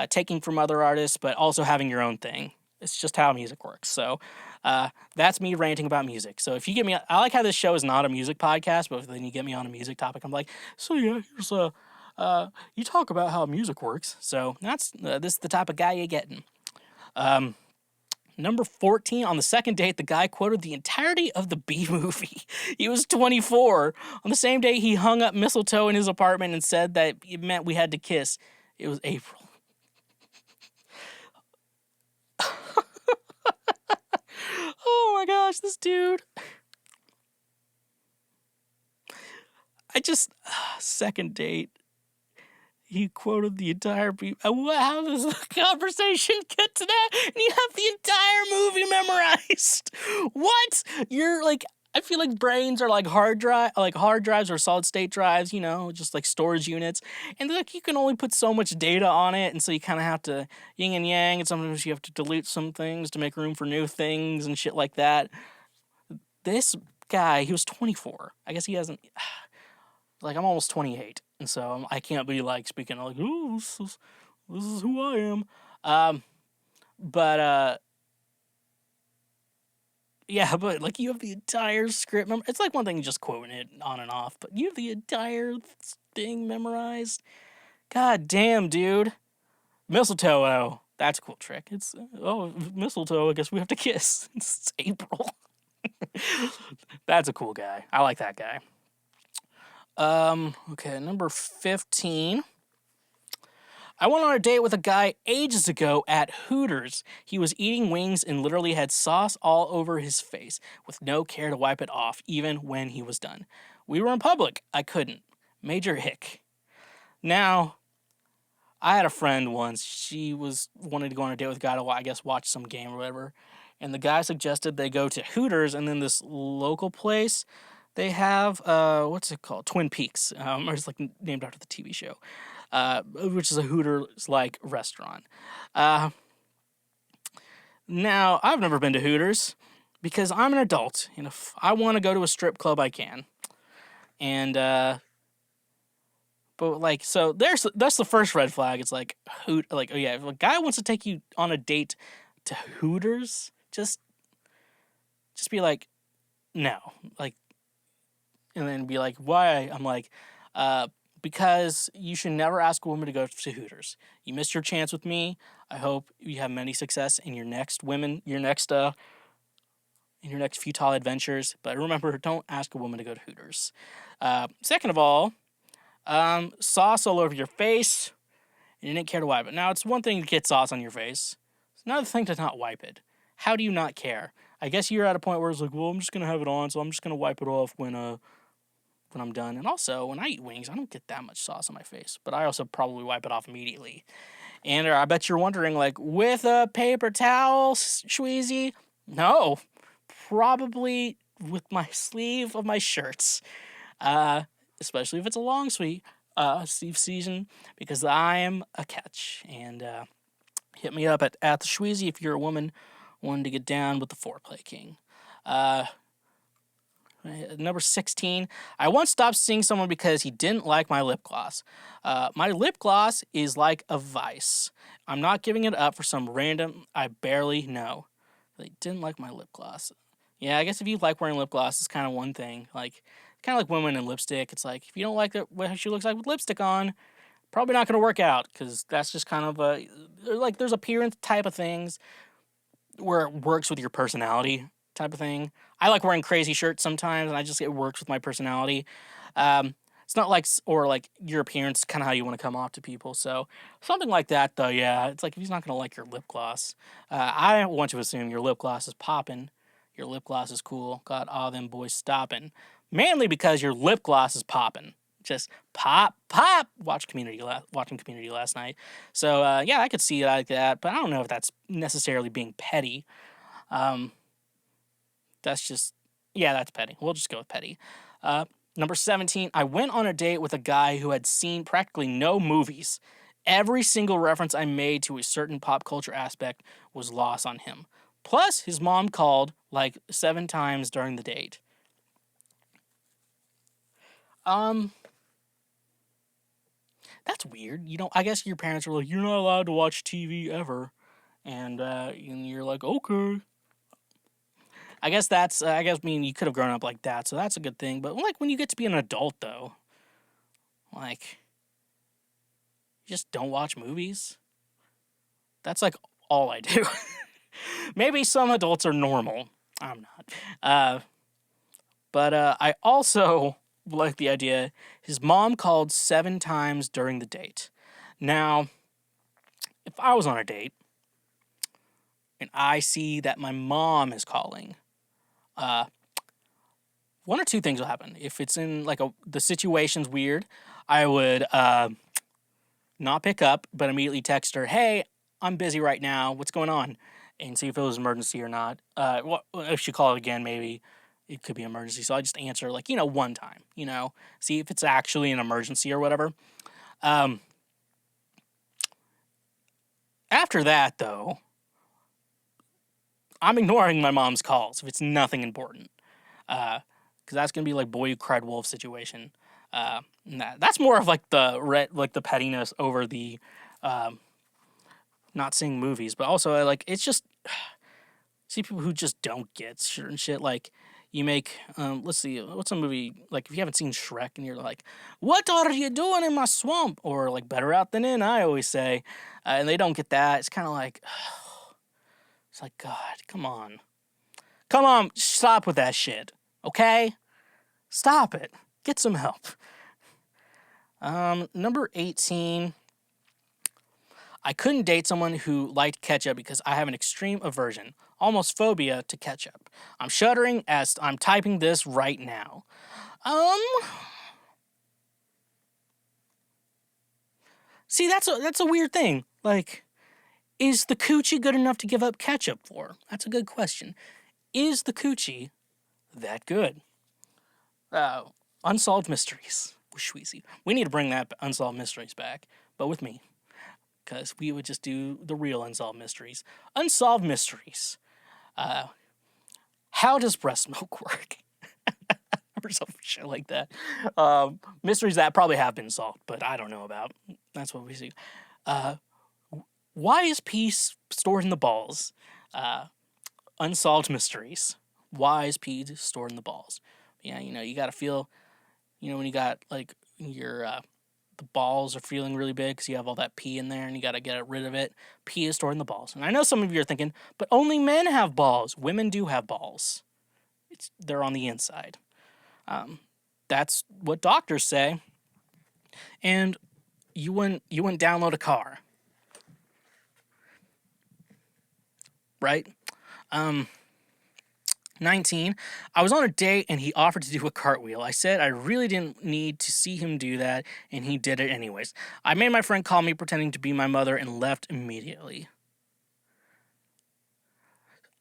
taking from other artists, but also having your own thing. It's just how music works. So that's me ranting about music. So if you get me, I like how this show is not a music podcast, but then you get me on a music topic, I'm like, so yeah, here's you talk about how music works. So that's this is the type of guy you're getting. Number 14, on the second date, the guy quoted the entirety of the Bee movie. He was 24. On the same day, he hung up mistletoe in his apartment and said that it meant we had to kiss. It was April. Oh my gosh, this dude. Second date. He quoted the entire Bee. How does the conversation get to that? And you have the entire movie memorized. What? You're like, I feel like brains are like hard drives or solid state drives, just like storage units. And like you can only put so much data on it, and so you kind of have to yin and yang, and sometimes you have to delete some things to make room for new things and shit like that. This guy, he was 24. I guess he hasn't. Like, I'm almost 28, and so I can't be, like, speaking like, ooh, this is who I am. But yeah, but, like, you have the entire script. It's like one thing just quoting it on and off, but you have the entire thing memorized. God damn, dude. Mistletoe, oh, that's a cool trick. It's, oh, mistletoe, I guess we have to kiss. It's April. That's a cool guy. I like that guy. Okay, number 15. I went on a date with a guy ages ago at Hooters. He was eating wings and literally had sauce all over his face, with no care to wipe it off, even when he was done. We were in public. I couldn't. Major hick. Now, I had a friend once. She was wanting to go on a date with a guy to, I guess, watch some game or whatever. And the guy suggested they go to Hooters, and then this local place they have, what's it called? Twin Peaks, or it's like named after the TV show, which is a Hooters-like restaurant. Now, I've never been to Hooters because I'm an adult, and if I want to go to a strip club, I can. And, but like, so that's the first red flag. It's like, oh yeah, if a guy wants to take you on a date to Hooters, just be like, no, like, and then be like, why? I'm like, because you should never ask a woman to go to Hooters. You missed your chance with me. I hope you have many success in your next futile adventures. But remember, don't ask a woman to go to Hooters. Second of all, sauce all over your face, and you didn't care to wipe it. Now, it's one thing to get sauce on your face. It's another thing to not wipe it. How do you not care? I guess you're at a point where it's like, well, I'm just going to have it on, so I'm just going to wipe it off when I'm done. And also, when I eat wings, I don't get that much sauce on my face, but I also probably wipe it off immediately. And I bet you're wondering, like, with a paper towel, Schweezy? No, probably with my sleeve of my shirts. Especially if it's a long sleeve season, because I am a catch. And hit me up at the Schweezy if you're a woman wanting to get down with the foreplay king. Number 16. I once stopped seeing someone because he didn't like my lip gloss. My lip gloss is like a vice. I'm not giving it up for some random I barely know. They didn't like my lip gloss. Yeah, I guess if you like wearing lip gloss, it's kind of one thing. Like, kind of like women in lipstick. It's like, if you don't like what she looks like with lipstick on, probably not going to work out, because that's just kind of like, there's appearance type of things where it works with your personality type of thing. I like wearing crazy shirts sometimes, and it works with my personality. It's not like, or like your appearance, kind of how you want to come off to people. So something like that, though, yeah. It's like, if he's not going to like your lip gloss, I want to assume your lip gloss is popping. Your lip gloss is cool. Got all them boys stopping. Mainly because your lip gloss is popping. Just pop, pop. Watching Community last night. So, yeah, I could see it like that, but I don't know if that's necessarily being petty. That's just, yeah, that's petty. We'll just go with petty. Number 17, I went on a date with a guy who had seen practically no movies. Every single reference I made to a certain pop culture aspect was lost on him. Plus, his mom called like 7 times during the date. That's weird. I guess your parents were like, you're not allowed to watch TV ever. And you're like, okay. I guess you could have grown up like that, so that's a good thing. But, like, when you get to be an adult, though, like, you just don't watch movies. That's, like, all I do. Maybe some adults are normal. I'm not. But I also like the idea, his mom called 7 times during the date. Now, if I was on a date, and I see that my mom is calling, one or two things will happen. If it's in, like, the situation's weird, I would not pick up, but immediately text her, hey, I'm busy right now, what's going on? And see if it was an emergency or not. If she called again, maybe it could be an emergency, so I just answer, like, one time, see if it's actually an emergency or whatever. After that, though, I'm ignoring my mom's calls if it's nothing important. Because that's going to be like boy who cried wolf situation. That's more of like the pettiness over the not seeing movies, but also like it's just see people who just don't get certain shit. Like you make let's see, what's a movie like if you haven't seen Shrek and you're like, what are you doing in my swamp? Or like Better Out Than In, I always say, and they don't get that. It's kind of like it's like, God, come on, stop with that shit, okay? Stop it. Get some help. Number 18. I couldn't date someone who liked ketchup because I have an extreme aversion, almost phobia, to ketchup. I'm shuddering as I'm typing this right now. See, that's a weird thing. Like, is the coochie good enough to give up ketchup for? That's a good question. Is the coochie that good? Unsolved Mysteries with Schweezy. We need to bring that Unsolved Mysteries back, but with me. Because we would just do the real Unsolved Mysteries. Unsolved Mysteries. How does breast milk work? Or some shit like that. Mysteries that probably have been solved, but I don't know about. That's what we see. Why is pee stored in the balls? Unsolved Mysteries. Why is pee stored in the balls? Yeah, you gotta feel, when you got, like, your, the balls are feeling really big because you have all that pee in there and you gotta get rid of it. Pee is stored in the balls. And I know some of you are thinking, but only men have balls. Women do have balls. They're on the inside. That's what doctors say. And you wouldn't download a car. Right? 19. I was on a date and he offered to do a cartwheel. I said I really didn't need to see him do that, and he did it anyways. I made my friend call me pretending to be my mother and left immediately.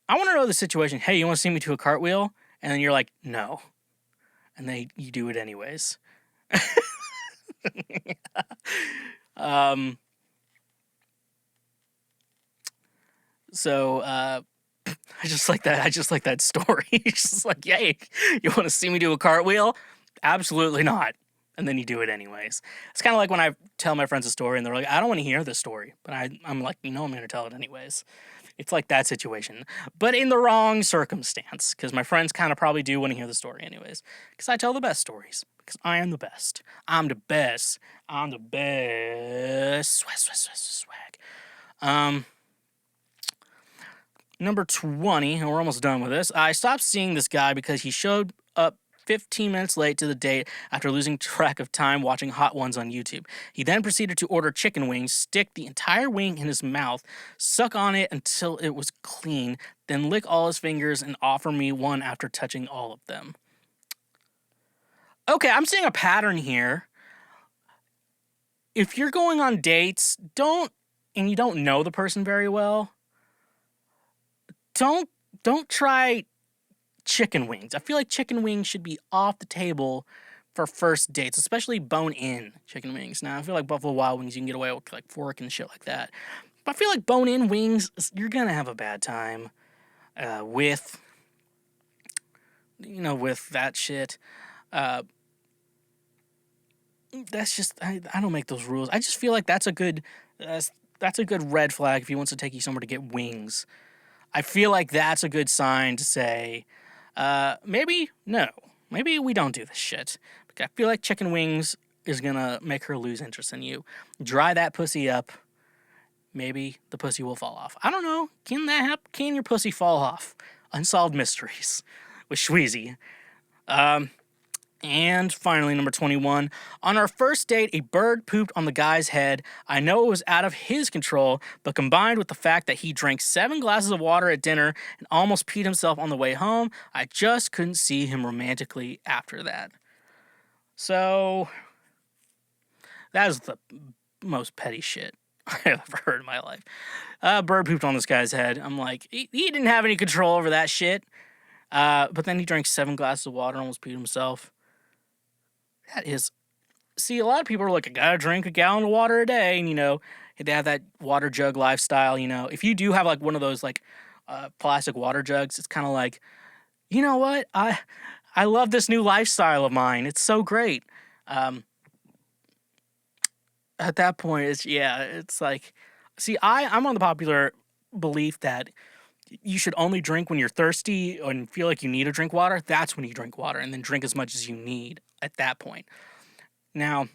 I want to know the situation. Hey, you want to see me do a cartwheel? And then you're like, no. And you do it anyways. So, I just like that story. It's just like, yay, you want to see me do a cartwheel? Absolutely not. And then you do it anyways. It's kind of like when I tell my friends a story and they're like, I don't want to hear this story. But I'm like, I'm going to tell it anyways. It's like that situation. But in the wrong circumstance. Because my friends kind of probably do want to hear the story anyways. Because I tell the best stories. Because I am the best. I'm the best. I'm the best. Swag. Number 20, and we're almost done with this. I stopped seeing this guy because he showed up 15 minutes late to the date after losing track of time watching Hot Ones on YouTube. He then proceeded to order chicken wings, stick the entire wing in his mouth, suck on it until it was clean, then lick all his fingers and offer me one after touching all of them. Okay, I'm seeing a pattern here. If you're going on dates, and you don't know the person very well, don't try chicken wings. I feel like chicken wings should be off the table for first dates, especially bone-in chicken wings. Now, I feel like Buffalo Wild Wings, you can get away with like fork and shit like that. But I feel like bone-in wings, you're gonna have a bad time with that shit. That's just I don't make those rules. I just feel like that's a good red flag if he wants to take you somewhere to get wings. I feel like that's a good sign to say, maybe we don't do this shit. Because I feel like chicken wings is gonna make her lose interest in you. Dry that pussy up. Maybe the pussy will fall off. I don't know. Can that happen? Can your pussy fall off? Unsolved Mysteries with Schweezy. And finally, number 21. On our first date, a bird pooped on the guy's head. I know it was out of his control, but combined with the fact that he drank 7 glasses of water at dinner and almost peed himself on the way home, I just couldn't see him romantically after that. So, that is the most petty shit I've ever heard in my life. Bird pooped on this guy's head. I'm like, he didn't have any control over that shit. But then he drank 7 glasses of water and almost peed himself. That is, see, a lot of people are like, I gotta drink a gallon of water a day, and, they have that water jug lifestyle, If you do have, like, one of those, like, plastic water jugs, it's kind of like, you know what? I love this new lifestyle of mine. It's so great. At that point, it's like, see, I'm on the popular belief that you should only drink when you're thirsty and feel like you need to drink water. That's when you drink water, and then drink as much as you need at that point. Now,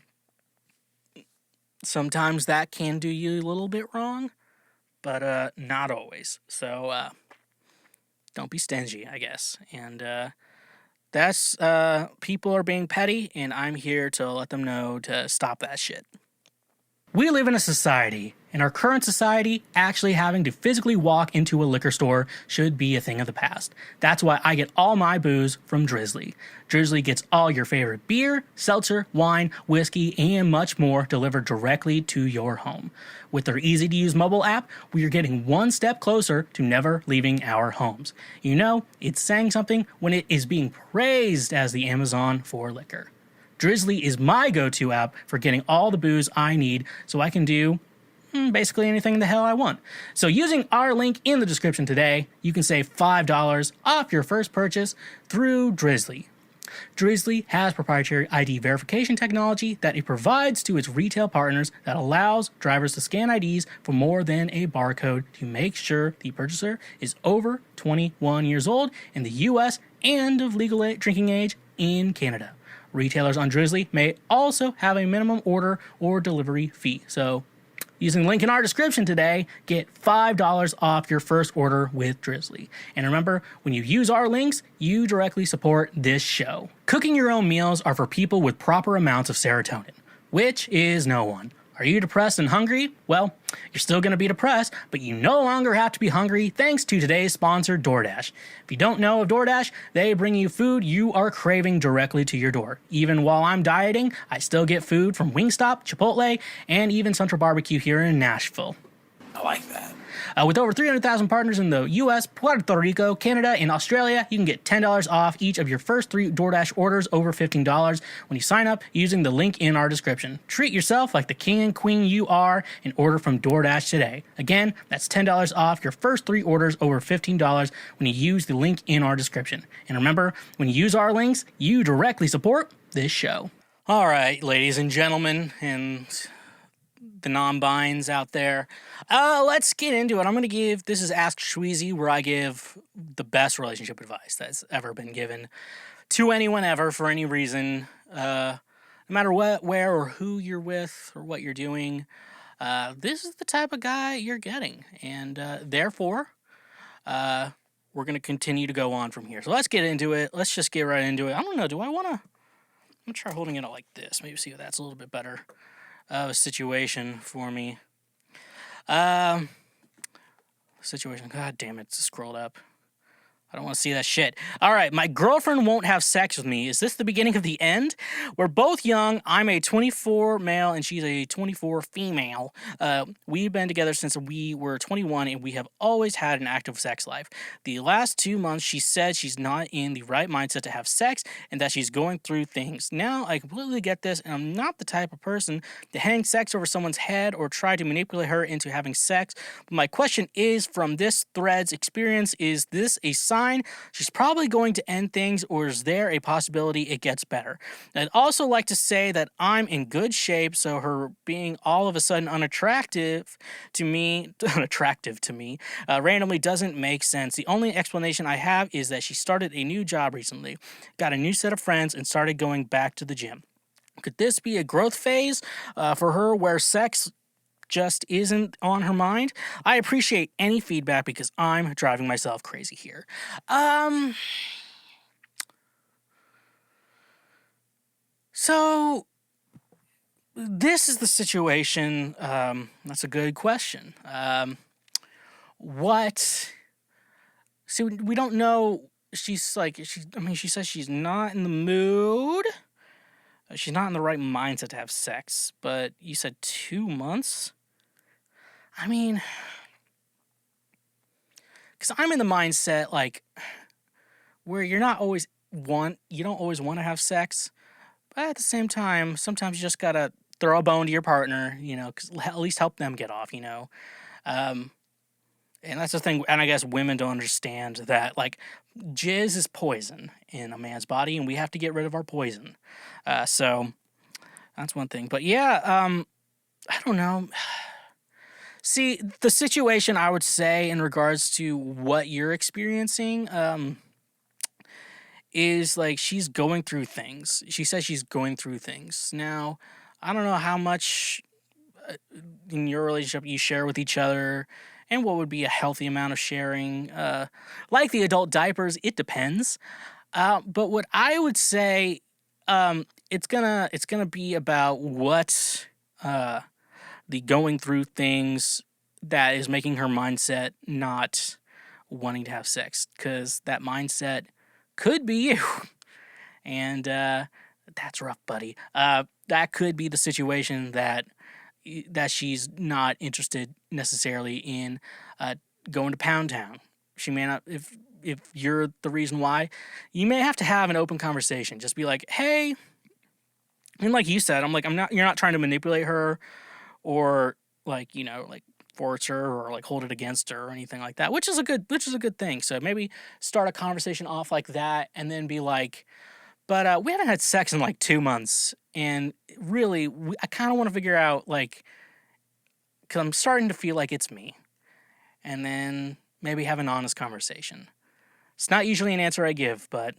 sometimes that can do you a little bit wrong, but not always. So don't be stingy, I guess. And that's people are being petty, and I'm here to let them know to stop that shit. We live in a society, in our current society, actually having to physically walk into a liquor store should be a thing of the past. That's why I get all my booze from Drizly. Drizly gets all your favorite beer, seltzer, wine, whiskey, and much more delivered directly to your home. With their easy-to-use mobile app, we are getting one step closer to never leaving our homes. You know, it's saying something when it is being praised as the Amazon for liquor. Drizly is my go-to app for getting all the booze I need so I can do basically anything the hell I want. So using our link in the description today, you can save $5 off your first purchase through Drizly. Drizly has proprietary ID verification technology that it provides to its retail partners that allows drivers to scan IDs for more than a barcode to make sure the purchaser is over 21 years old in the US and of legal drinking age in Canada. Retailers on Drizly may also have a minimum order or delivery fee. So, using the link in our description today, get $5 off your first order with Drizly. And remember, when you use our links, you directly support this show. Cooking your own meals are for people with proper amounts of serotonin, which is no one. Are you depressed and hungry? Well, you're still going to be depressed, but you no longer have to be hungry thanks to today's sponsor, DoorDash. If you don't know of DoorDash, they bring you food you are craving directly to your door. Even while I'm dieting, I still get food from Wingstop, Chipotle, and even Central Barbecue here in Nashville. I like that. With over 300,000 partners in the US, Puerto Rico, Canada, and Australia, you can get $10 off each of your first 3 DoorDash orders over $15 when you sign up using the link in our description. Treat yourself like the king and queen you are and order from DoorDash today. Again, that's $10 off your first 3 orders over $15 when you use the link in our description. And remember, when you use our links, you directly support this show. All right, ladies and gentlemen, and the non-binds out there. Let's get into it. I'm going to give, this is Ask Schweezy, where I give the best relationship advice that's ever been given to anyone ever for any reason. No matter what, where, or who you're with, or what you're doing, this is the type of guy you're getting. And therefore, we're going to continue to go on from here. So let's get into it. Let's just get right into it. I don't know, do I want to, I'm going to try holding it out like this. Maybe see if that's a little bit better of a situation for me. Situation. God damn it, it's scrolled up. I don't want to see that shit. All right, my girlfriend won't have sex with me. Is this the beginning of the end? We're both young. I'm a 24 male and she's a 24 female. We've been together since we were 21 and we have always had an active sex life. The last 2 months, she said she's not in the right mindset to have sex and that she's going through things. Now, I completely get this, and I'm not the type of person to hang sex over someone's head or try to manipulate her into having sex. But my question is, from this thread's experience, is this a sign she's probably going to end things, or is there a possibility it gets better? I'd also like to say that I'm in good shape, so her being all of a sudden unattractive to me randomly doesn't make sense. The only explanation I have is that she started a new job recently, got a new set of friends, and started going back to the gym. Could this be a growth phase for her where sex just isn't on her mind? I appreciate any feedback because I'm driving myself crazy here. So this is the situation. That's a good question. See, we don't know. She says she's not in the mood. She's not in the right mindset to have sex, but you said 2 months? I mean, because I'm in the mindset, like, where you don't always want to have sex, but at the same time, sometimes you just gotta throw a bone to your partner, because at least help them get off, and that's the thing, and I guess women don't understand that, like, jizz is poison in a man's body, and we have to get rid of our poison. So That's one thing. But yeah, I don't know. See, the situation I would say in regards to what you're experiencing, is like she's going through things. She says she's going through things. Now, I don't know how much in your relationship you share with each other and what would be a healthy amount of sharing. Like the adult diapers, it depends. But what I would say, it's gonna be about what the going through things that is making her mindset not wanting to have sex, because that mindset could be you, and that's rough, buddy. That could be the situation that she's not interested necessarily in going to Pound Town. She may not, if you're the reason why, you may have to have an open conversation. Just be like, hey, and like you said, I'm like, you're not trying to manipulate her or like, like force her or like hold it against her or anything like that, which is a good thing. So maybe start a conversation off like that and then be like, but we haven't had sex in like 2 months, and really, I kind of want to figure out like, because I'm starting to feel like it's me, and then maybe have an honest conversation. It's not usually an answer I give, but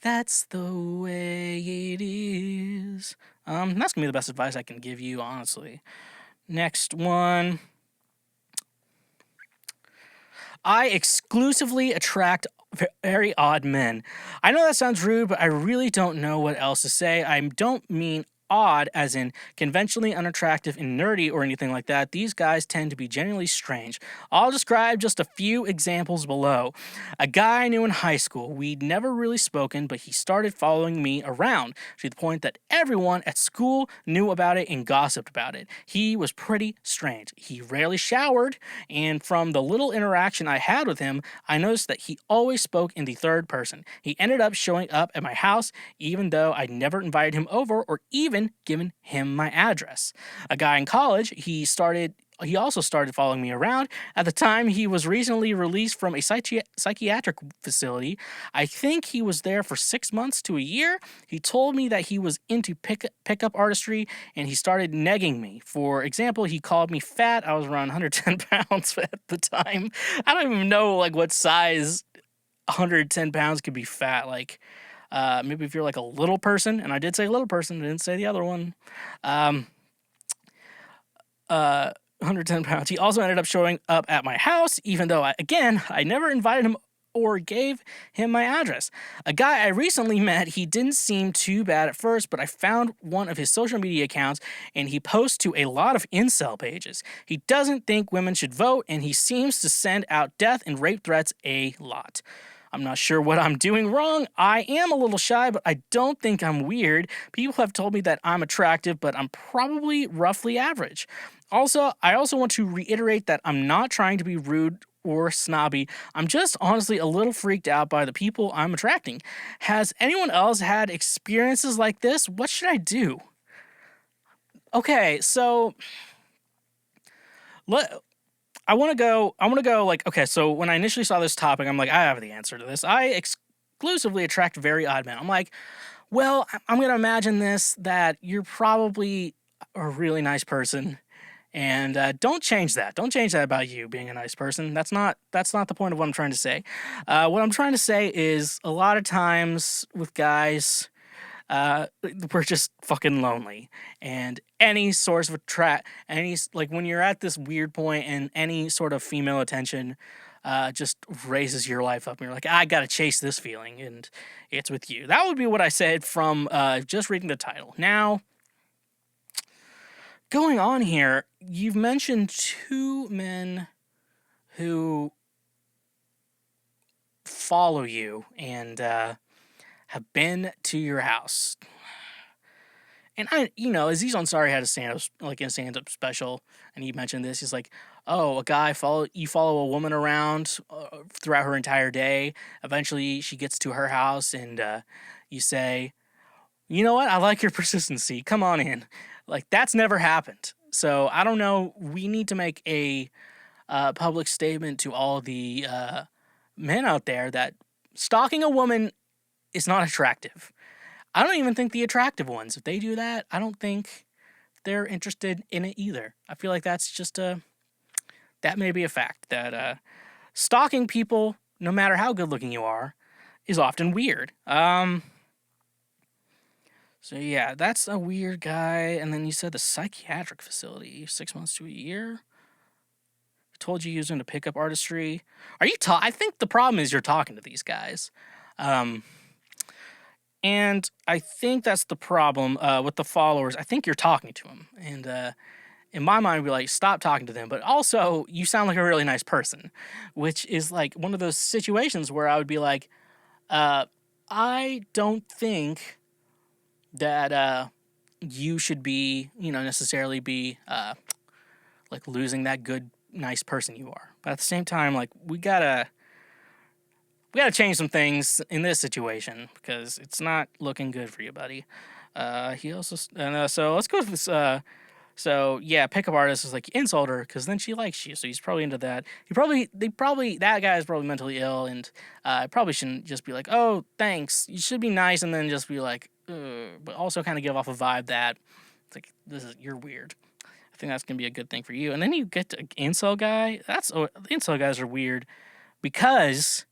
that's the way it is. That's gonna be the best advice I can give you, honestly. Next one. I exclusively attract very odd men. I know that sounds rude, but I really don't know what else to say. I don't mean odd as in conventionally unattractive and nerdy or anything like that. These guys tend to be genuinely strange. I'll describe just a few examples below. A guy I knew in high school. We'd never really spoken, but he started following me around to the point that everyone at school knew about it and gossiped about it. He was pretty strange. He rarely showered, and from the little interaction I had with him, I noticed that he always spoke in the third person. He ended up showing up at my house even though I never invited him over or even given him my address. A guy in college, he also started following me around. At the time, he was recently released from a psychiatric facility. I think he was there for 6 months to a year. He told me that he was into pickup artistry, and he started negging me. For example, he called me fat. I was around 110 pounds at the time. I don't even know like what size 110 pounds could be fat. Like, maybe if you're like a little person, and I did say little person, I didn't say the other one. 110 pounds. He also ended up showing up at my house, even though, I never invited him or gave him my address. A guy I recently met, he didn't seem too bad at first, but I found one of his social media accounts, and he posts to a lot of incel pages. He doesn't think women should vote, and he seems to send out death and rape threats a lot. I'm not sure what I'm doing wrong. I am a little shy, but I don't think I'm weird. People have told me that I'm attractive, but I'm probably roughly average. Also, I also want to reiterate that I'm not trying to be rude or snobby. I'm just honestly a little freaked out by the people I'm attracting. Has anyone else had experiences like this? What should I do? Okay, so I want to go like, okay, so when I initially saw this topic, I'm like, I have the answer to this. I exclusively attract very odd men. I'm like, well, I'm going to imagine that you're probably a really nice person, and don't change that. Don't change that about you being a nice person. That's not the point of what I'm trying to say. What I'm trying to say is a lot of times with guys, we're just fucking lonely, and any source of like when you're at this weird point and any sort of female attention just raises your life up, and you're like, I gotta chase this feeling, and it's with you. That would be what I said from just reading the title. Now, going on here, you've mentioned 2 men who follow you and have been to your house. And Aziz Ansari had a stand-up special, and he mentioned this. He's like, oh, a guy follow a woman around throughout her entire day. Eventually, she gets to her house, and you say, you know what? I like your persistency. Come on in. Like, that's never happened. So I don't know. We need to make a public statement to all the men out there that stalking a woman is not attractive. I don't even think the attractive ones, if they do that, I don't think they're interested in it either. I feel like that's just that may be a fact that stalking people, no matter how good looking you are, is often weird. So yeah, that's a weird guy. And then you said the psychiatric facility, 6 months to a year. Told you he was into pickup artistry. Are you I think the problem is you're talking to these guys. And I think that's the problem with the followers. I think you're talking to them. And in my mind, I'd be like, stop talking to them. But also, you sound like a really nice person, which is like one of those situations where I would be like, I don't think that you should be, necessarily be like losing that good, nice person you are. But at the same time, like we gotta change some things in this situation because it's not looking good for you, buddy. He also so let's go with this. So yeah, pickup artist is like insult her because then she likes you, so he's probably into that. That guy is probably mentally ill, and probably shouldn't just be like, oh thanks. You should be nice, and then just be like, ugh, but also kind of give off a vibe that it's like you're weird. I think that's gonna be a good thing for you. And then you get to incel guy. Incel guys are weird because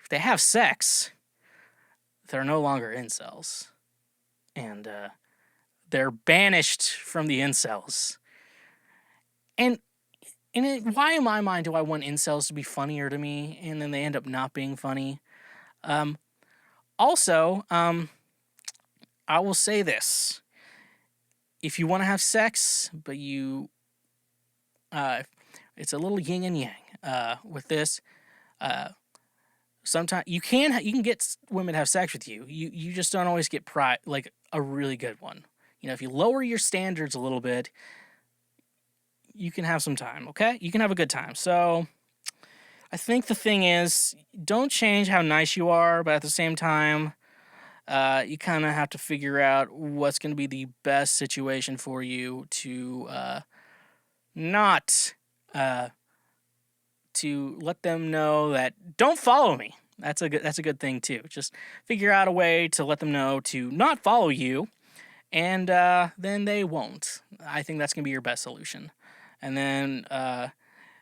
if they have sex, they're no longer incels, and they're banished from the incels. And why in my mind do I want incels to be funnier to me, and then they end up not being funny? Also, I will say this: if you want to have sex, but it's a little yin and yang with this. Sometimes you can get women to have sex with you. You just don't always get like a really good one. If you lower your standards a little bit, you can have some time, okay? You can have a good time. So I think the thing is, don't change how nice you are, but at the same time, you kind of have to figure out what's going to be the best situation for you to not to let them know that don't follow me. That's a good thing too. Just figure out a way to let them know to not follow you, and then they won't. I think that's gonna be your best solution. And then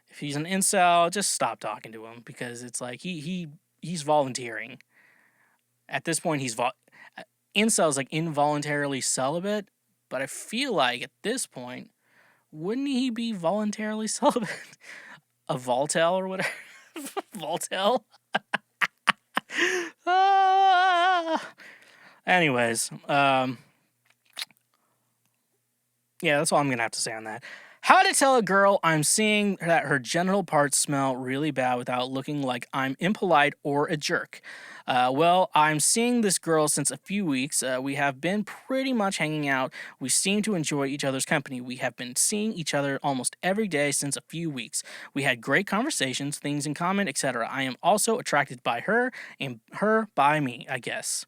if he's an incel, just stop talking to him because it's like he's volunteering. At this point, incel is like involuntarily celibate, but I feel like at this point, wouldn't he be voluntarily celibate? A Voltel or whatever. Voltel? Anyways, yeah, that's all I'm gonna have to say on that. How to tell a girl I'm seeing that her genital parts smell really bad without looking like I'm impolite or a jerk. Well, I'm seeing this girl since a few weeks. We have been pretty much hanging out. We seem to enjoy each other's company. We have been seeing each other almost every day since a few weeks. We had great conversations, things in common, etc. I am also attracted by her and her by me, I guess.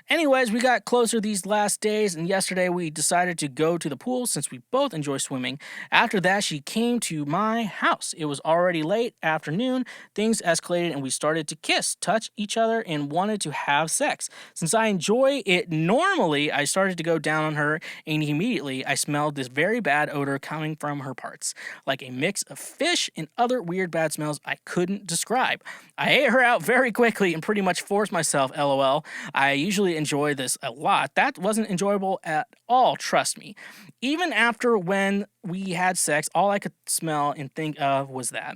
Anyways, we got closer these last days, and yesterday we decided to go to the pool since we both enjoy swimming. After that, she came to my house. It was already late afternoon. Things escalated, and we started to kiss, touch each other, and wanted to have sex. Since I enjoy it normally, I started to go down on her, and immediately I smelled this very bad odor coming from her parts, like a mix of fish and other weird bad smells I couldn't describe. I ate her out very quickly and pretty much forced myself, lol. I usually enjoy this a lot. That wasn't enjoyable at all, trust me. Even after when we had sex, all I could smell and think of was that.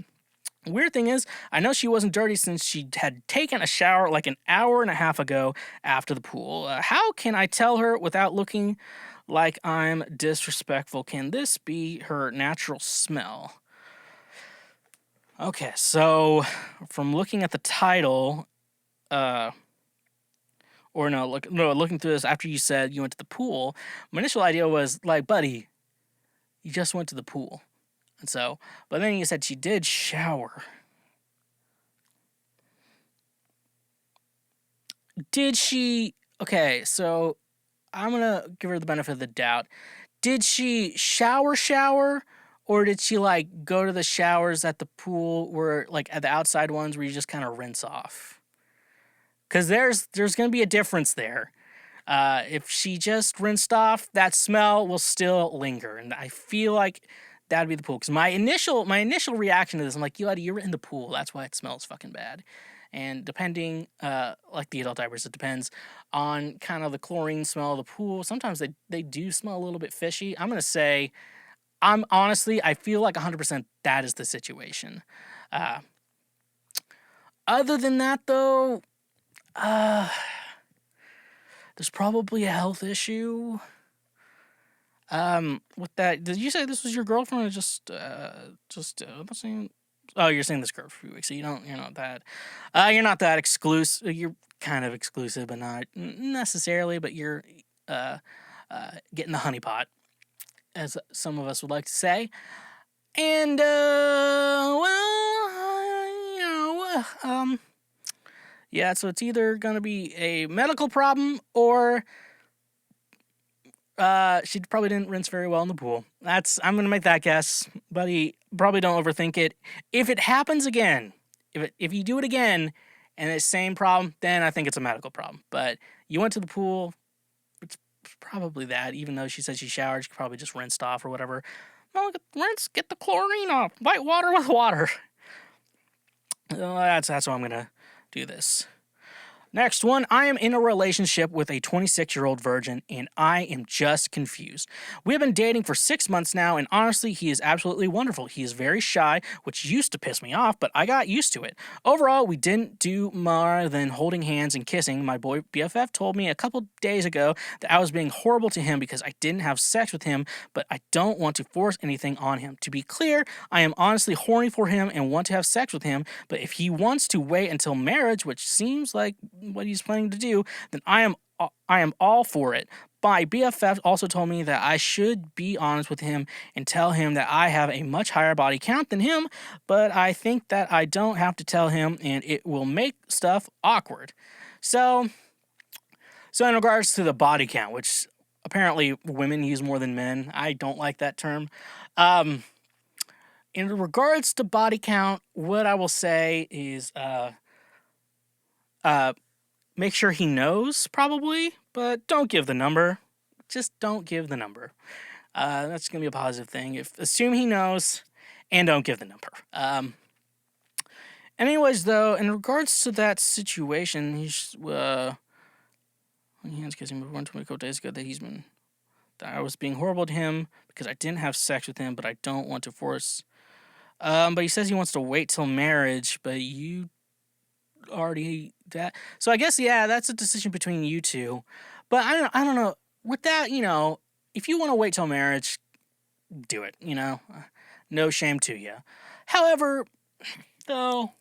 Weird thing is, I know she wasn't dirty since she had taken a shower like an hour and a half ago after the pool. How can I tell her without looking like I'm disrespectful? Can this be her natural smell? Okay, so from looking at the title, looking through this after you said you went to the pool, my initial idea was like, buddy, you just went to the pool. And so, but then you said she did shower. Did she, okay, so I'm gonna give her the benefit of the doubt. Did she shower? Or did she like go to the showers at the pool where like at the outside ones where you just kind of rinse off? Because there's going to be a difference there. If she just rinsed off, that smell will still linger, and I feel like that'd be the pool. Because my initial reaction to this, I'm like, you're in the pool. That's why it smells fucking bad. And depending, like the adult diapers, it depends on kind of the chlorine smell of the pool. Sometimes they do smell a little bit fishy. I'm gonna say, I feel like 100% that is the situation. Uh, Other than that, though, there's probably a health issue. With that, did you say this was your girlfriend or just the same? Oh, you're saying this girl for a few weeks, so you're not that exclusive. You're kind of exclusive, but not necessarily. But you're getting the honeypot, as some of us would like to say. And yeah. So it's either gonna be a medical problem or she probably didn't rinse very well in the pool. I'm gonna make that guess, buddy. Probably don't overthink it. If it happens again, if you do it again and it's the same problem, then I think it's a medical problem. But you went to the pool, it's probably that. Even though she said she showered, she probably just rinsed off or whatever. Well, get the chlorine off. White water with water. That's how I'm gonna do this. Next one, I am in a relationship with a 26-year-old virgin, and I am just confused. We have been dating for 6 months now, and honestly, he is absolutely wonderful. He is very shy, which used to piss me off, but I got used to it. Overall, we didn't do more than holding hands and kissing. My boy BFF told me a couple days ago that I was being horrible to him because I didn't have sex with him, but I don't want to force anything on him. To be clear, I am honestly horny for him and want to have sex with him, but if he wants to wait until marriage, which seems like what he's planning to do, then I am all for it. My BFF also told me that I should be honest with him and tell him that I have a much higher body count than him, but I think that I don't have to tell him and it will make stuff awkward. So in regards to the body count, which apparently women use more than men, I don't like that term. In regards to body count, what I will say is make sure he knows, probably, but don't give the number. Just don't give the number. That's going to be a positive thing. Assume he knows, and don't give the number. Anyways, though, in regards to that situation, he's hands kissing me 120 days ago that I was being horrible to him because I didn't have sex with him, but I don't want to force. But he says he wants to wait till marriage, but you already that. So I guess, yeah, that's a decision between you two. But I don't know. With that, if you want to wait till marriage, do it, No shame to you. However, though,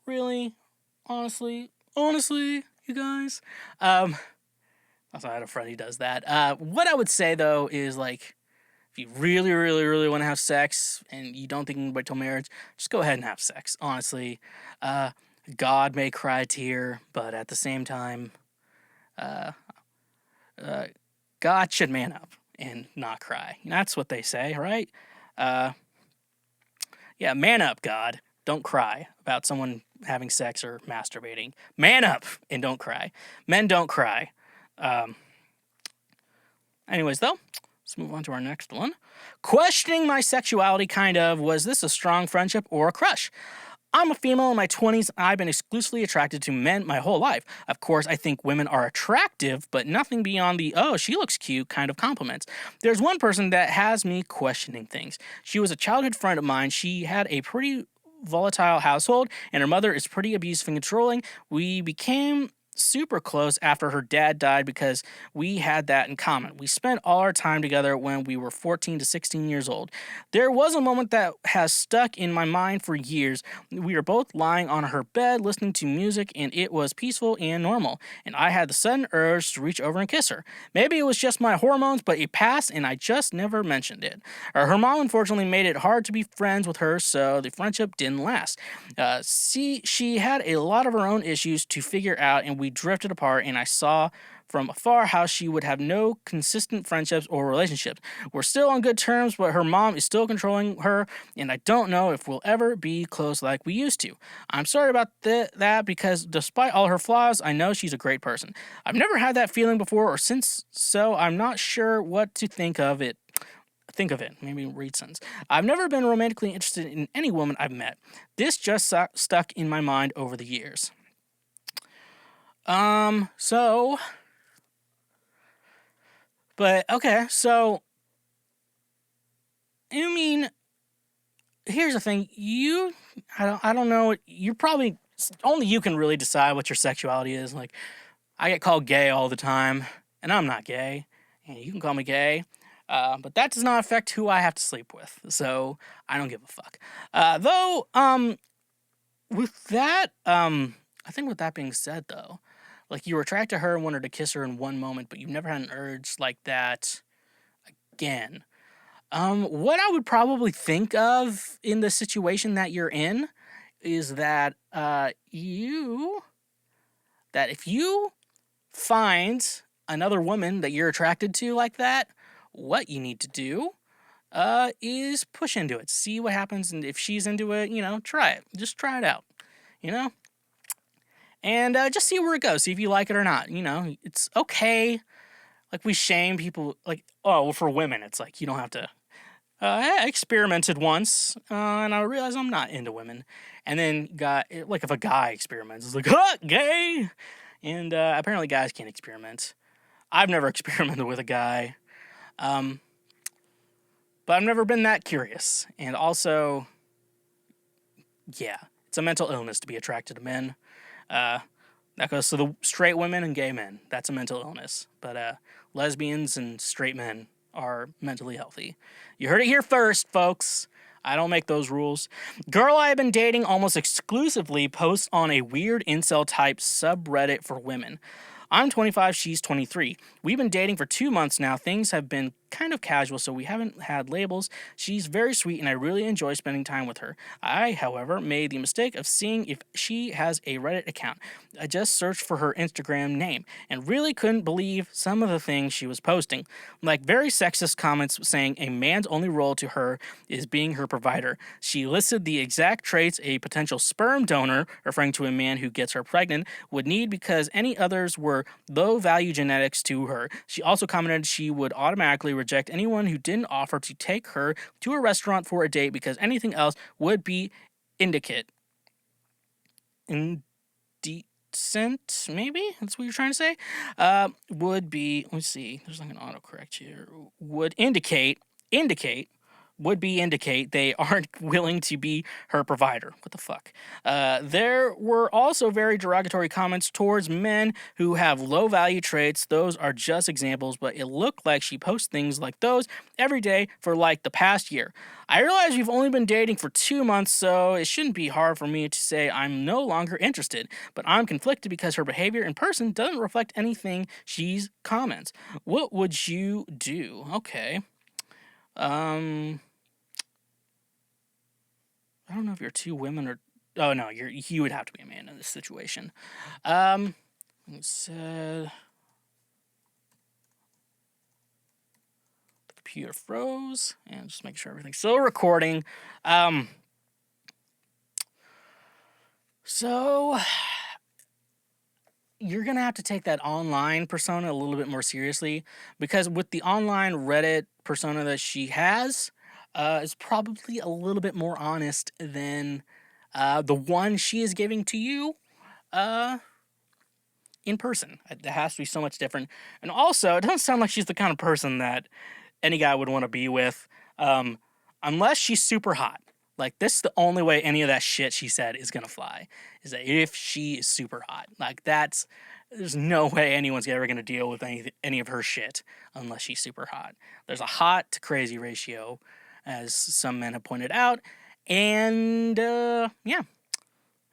really, honestly, you guys, also I had a friend who does that. What I would say, though, is, like, if you really, really, really want to have sex and you don't think you can wait till marriage, just go ahead and have sex. Honestly, God may cry a tear, but at the same time, God should man up and not cry. That's what they say, right? Yeah, man up, God. Don't cry about someone having sex or masturbating. Man up and don't cry. Men don't cry. Anyways, though, let's move on to our next one. Questioning my sexuality, kind of. Was this a strong friendship or a crush? I'm a female in my 20s. I've been exclusively attracted to men my whole life. Of course, I think women are attractive, but nothing beyond the, oh, she looks cute kind of compliments. There's one person that has me questioning things. She was a childhood friend of mine. She had a pretty volatile household, and her mother is pretty abusive and controlling. We became super close after her dad died because we had that in common. We spent all our time together when we were 14 to 16 years old. There was a moment that has stuck in my mind for years. We were both lying on her bed listening to music, and it was peaceful and normal, and I had the sudden urge to reach over and kiss her. Maybe it was just my hormones, but it passed and I just never mentioned it. Her mom unfortunately made it hard to be friends with her, so the friendship didn't last. She had a lot of her own issues to figure out, and we drifted apart, and I saw from afar how she would have no consistent friendships or relationships. We're still on good terms, but her mom is still controlling her, and I don't know if we'll ever be close like we used to. I'm sorry about that because despite all her flaws, I know she's a great person. I've never had that feeling before or since, so I'm not sure what to think of it. Maybe read sentence. I've never been romantically interested in any woman I've met. This just stuck in my mind over the years. But okay, so I mean, here's the thing. I don't know. You're probably only you can really decide what your sexuality is. Like, I get called gay all the time, and I'm not gay, and you can call me gay. But that does not affect who I have to sleep with, so I don't give a fuck. With that, I think with that being said, though, like you were attracted to her and wanted to kiss her in one moment, but you've never had an urge like that again. What I would probably think of in the situation that you're in is that if you find another woman that you're attracted to like that, what you need to do is push into it. See what happens, and if she's into it, try it. Just try it out, And just see where it goes. See if you like it or not. It's okay. Like, we shame people, like, oh, well, for women, it's like, you don't have to. I experimented once, and I realized I'm not into women. And then, if a guy experiments, it's like, gay! And apparently guys can't experiment. I've never experimented with a guy. But I've never been that curious. And also, yeah, it's a mental illness to be attracted to men. That goes to the straight women and gay men. That's a mental illness. But lesbians and straight men are mentally healthy. You heard it here first, folks. I don't make those rules. Girl I have been dating almost exclusively posts on a weird incel type subreddit for women. I'm 25, she's 23. We've been dating for 2 months now. Things have been kind of casual, so we haven't had labels. She's very sweet, and I really enjoy spending time with her. I, however, made the mistake of seeing if she has a Reddit account. I just searched for her Instagram name, and really couldn't believe some of the things she was posting. Like very sexist comments saying a man's only role to her is being her provider. She listed the exact traits a potential sperm donor, referring to a man who gets her pregnant, would need because any others were low-value genetics to her. She also commented she would automatically reject anyone who didn't offer to take her to a restaurant for a date because anything else would be indecent, maybe? That's what you're trying to say? Would be, let's see, there's like an autocorrect here. Would indicate they aren't willing to be her provider. What the fuck? There were also very derogatory comments towards men who have low value traits. Those are just examples, but it looked like she posts things like those every day for like the past year. I realize we've only been dating for 2 months, so it shouldn't be hard for me to say I'm no longer interested, but I'm conflicted because her behavior in person doesn't reflect anything she's comments. What would you do? Okay. I don't know if you're 2 women or... Oh, no, you would have to be a man in this situation. It said... The computer froze, and just make sure everything's still recording. So... You're going to have to take that online persona a little bit more seriously, because with the online Reddit persona that she has, is probably a little bit more honest than the one she is giving to you in person. It has to be so much different. And also, it doesn't sound like she's the kind of person that any guy would want to be with, unless she's super hot. Like, this is the only way any of that shit she said is gonna fly, is that if she is super hot. Like, there's no way anyone's ever gonna deal with any of her shit unless she's super hot. There's a hot to crazy ratio, as some men have pointed out, and, yeah.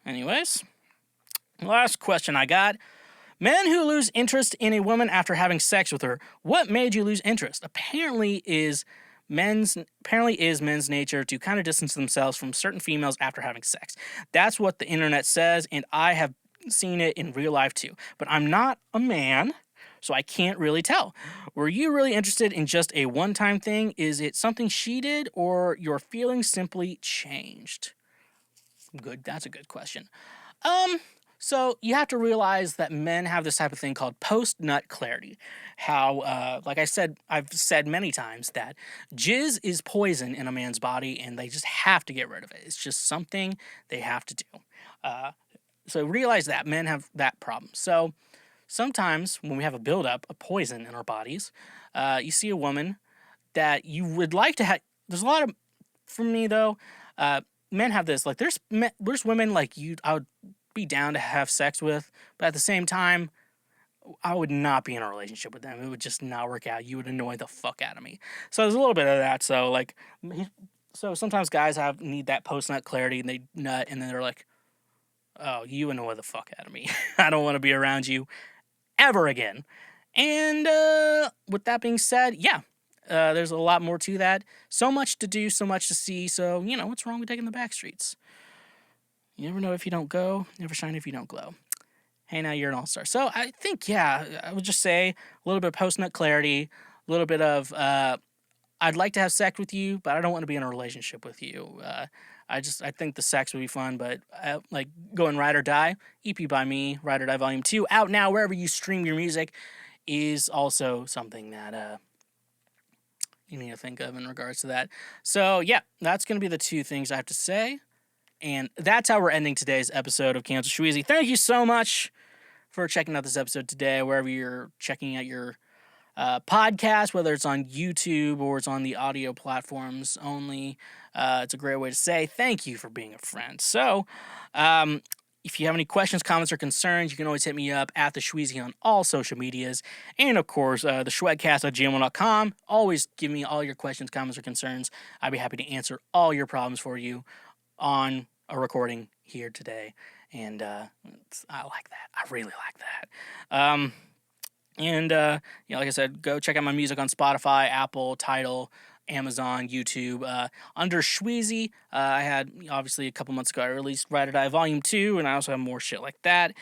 Anyways, last question I got. Men who lose interest in a woman after having sex with her. What made you lose interest? Apparently is men's nature to kind of distance themselves from certain females after having sex. That's what the internet says, and I have seen it in real life too. But I'm not a man, so I can't really tell. Were you really interested in just a one-time thing? Is it something she did, or your feelings simply changed? Good, that's a good question. So you have to realize that men have this type of thing called post-nut clarity. How, like I've said many times that jizz is poison in a man's body, and they just have to get rid of it. It's just something they have to do. So realize that men have that problem. So sometimes when we have a buildup of poison in our bodies, you see a woman that you would like to have. There's a lot of, for me though, men have this. Like there's women like you, I would be down to have sex with, but at the same time, I would not be in a relationship with them. It would just not work out. You would annoy the fuck out of me. So there's a little bit of that. So like, so sometimes guys need that post-nut clarity, and they nut, and then they're like, oh, you annoy the fuck out of me. I don't want to be around you ever again. And with that being said, yeah, there's a lot more to that. So much to do, so much to see. So, you know, what's wrong with taking the back streets? You never know if you don't go, never shine if you don't glow. Hey, now you're an all-star. So I think, yeah, I would just say a little bit of post-nut clarity, a little bit of, I'd like to have sex with you, but I don't want to be in a relationship with you. I think the sex would be fun, but like going Ride or Die, EP by me, Ride or Die Volume 2, out now wherever you stream your music, is also something that you need to think of in regards to that. So yeah, that's going to be the two things I have to say. And that's how we're ending today's episode of Cancel Schweezy. Thank you so much for checking out this episode today, wherever you're checking out your podcast, whether it's on YouTube or it's on the audio platforms only. It's a great way to say thank you for being a friend. So, if you have any questions, comments, or concerns, you can always hit me up at the Schweezy on all social medias. And, of course, the Schwedcast@gmail.com. Always give me all your questions, comments, or concerns. I'd be happy to answer all your problems for you on a recording here today. And I like that. I really like that. You know, like I said, go check out my music on Spotify, Apple, Tidal, Amazon, YouTube. Under Schweezy, I had, obviously, a couple months ago, I released Ride or Die Volume 2, and I also have more shit like that.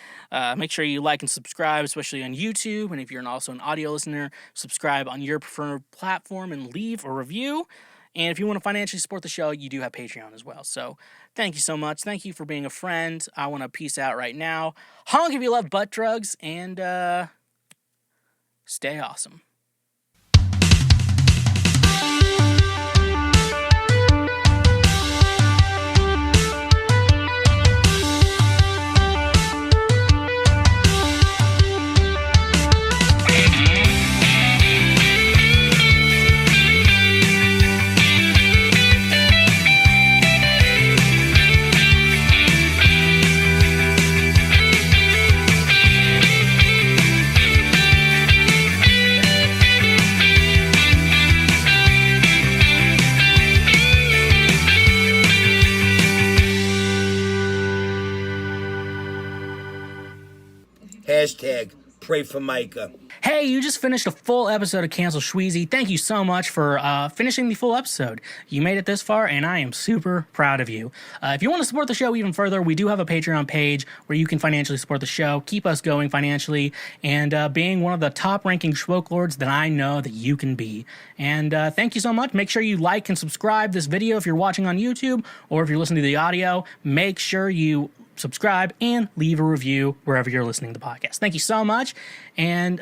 Make sure you like and subscribe, especially on YouTube, and if you're also an audio listener, subscribe on your preferred platform and leave a review. And if you want to financially support the show, you do have Patreon as well. So thank you so much. Thank you for being a friend. I want to peace out right now. Honk if you love butt drugs, and stay awesome. Hashtag pray for Micah. Hey, you just finished a full episode of Cancel Schweezy. Thank you so much for finishing the full episode. You made it this far, and I am super proud of you. If you want to support the show even further, we do have a Patreon page where you can financially support the show, keep us going financially, and being one of the top-ranking Schwoke Lords that I know that you can be. And thank you so much. Make sure you like and subscribe this video if you're watching on YouTube, or if you're listening to the audio. Make sure you subscribe and leave a review wherever you're listening to the podcast. Thank you so much. And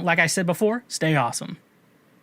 like I said before, stay awesome.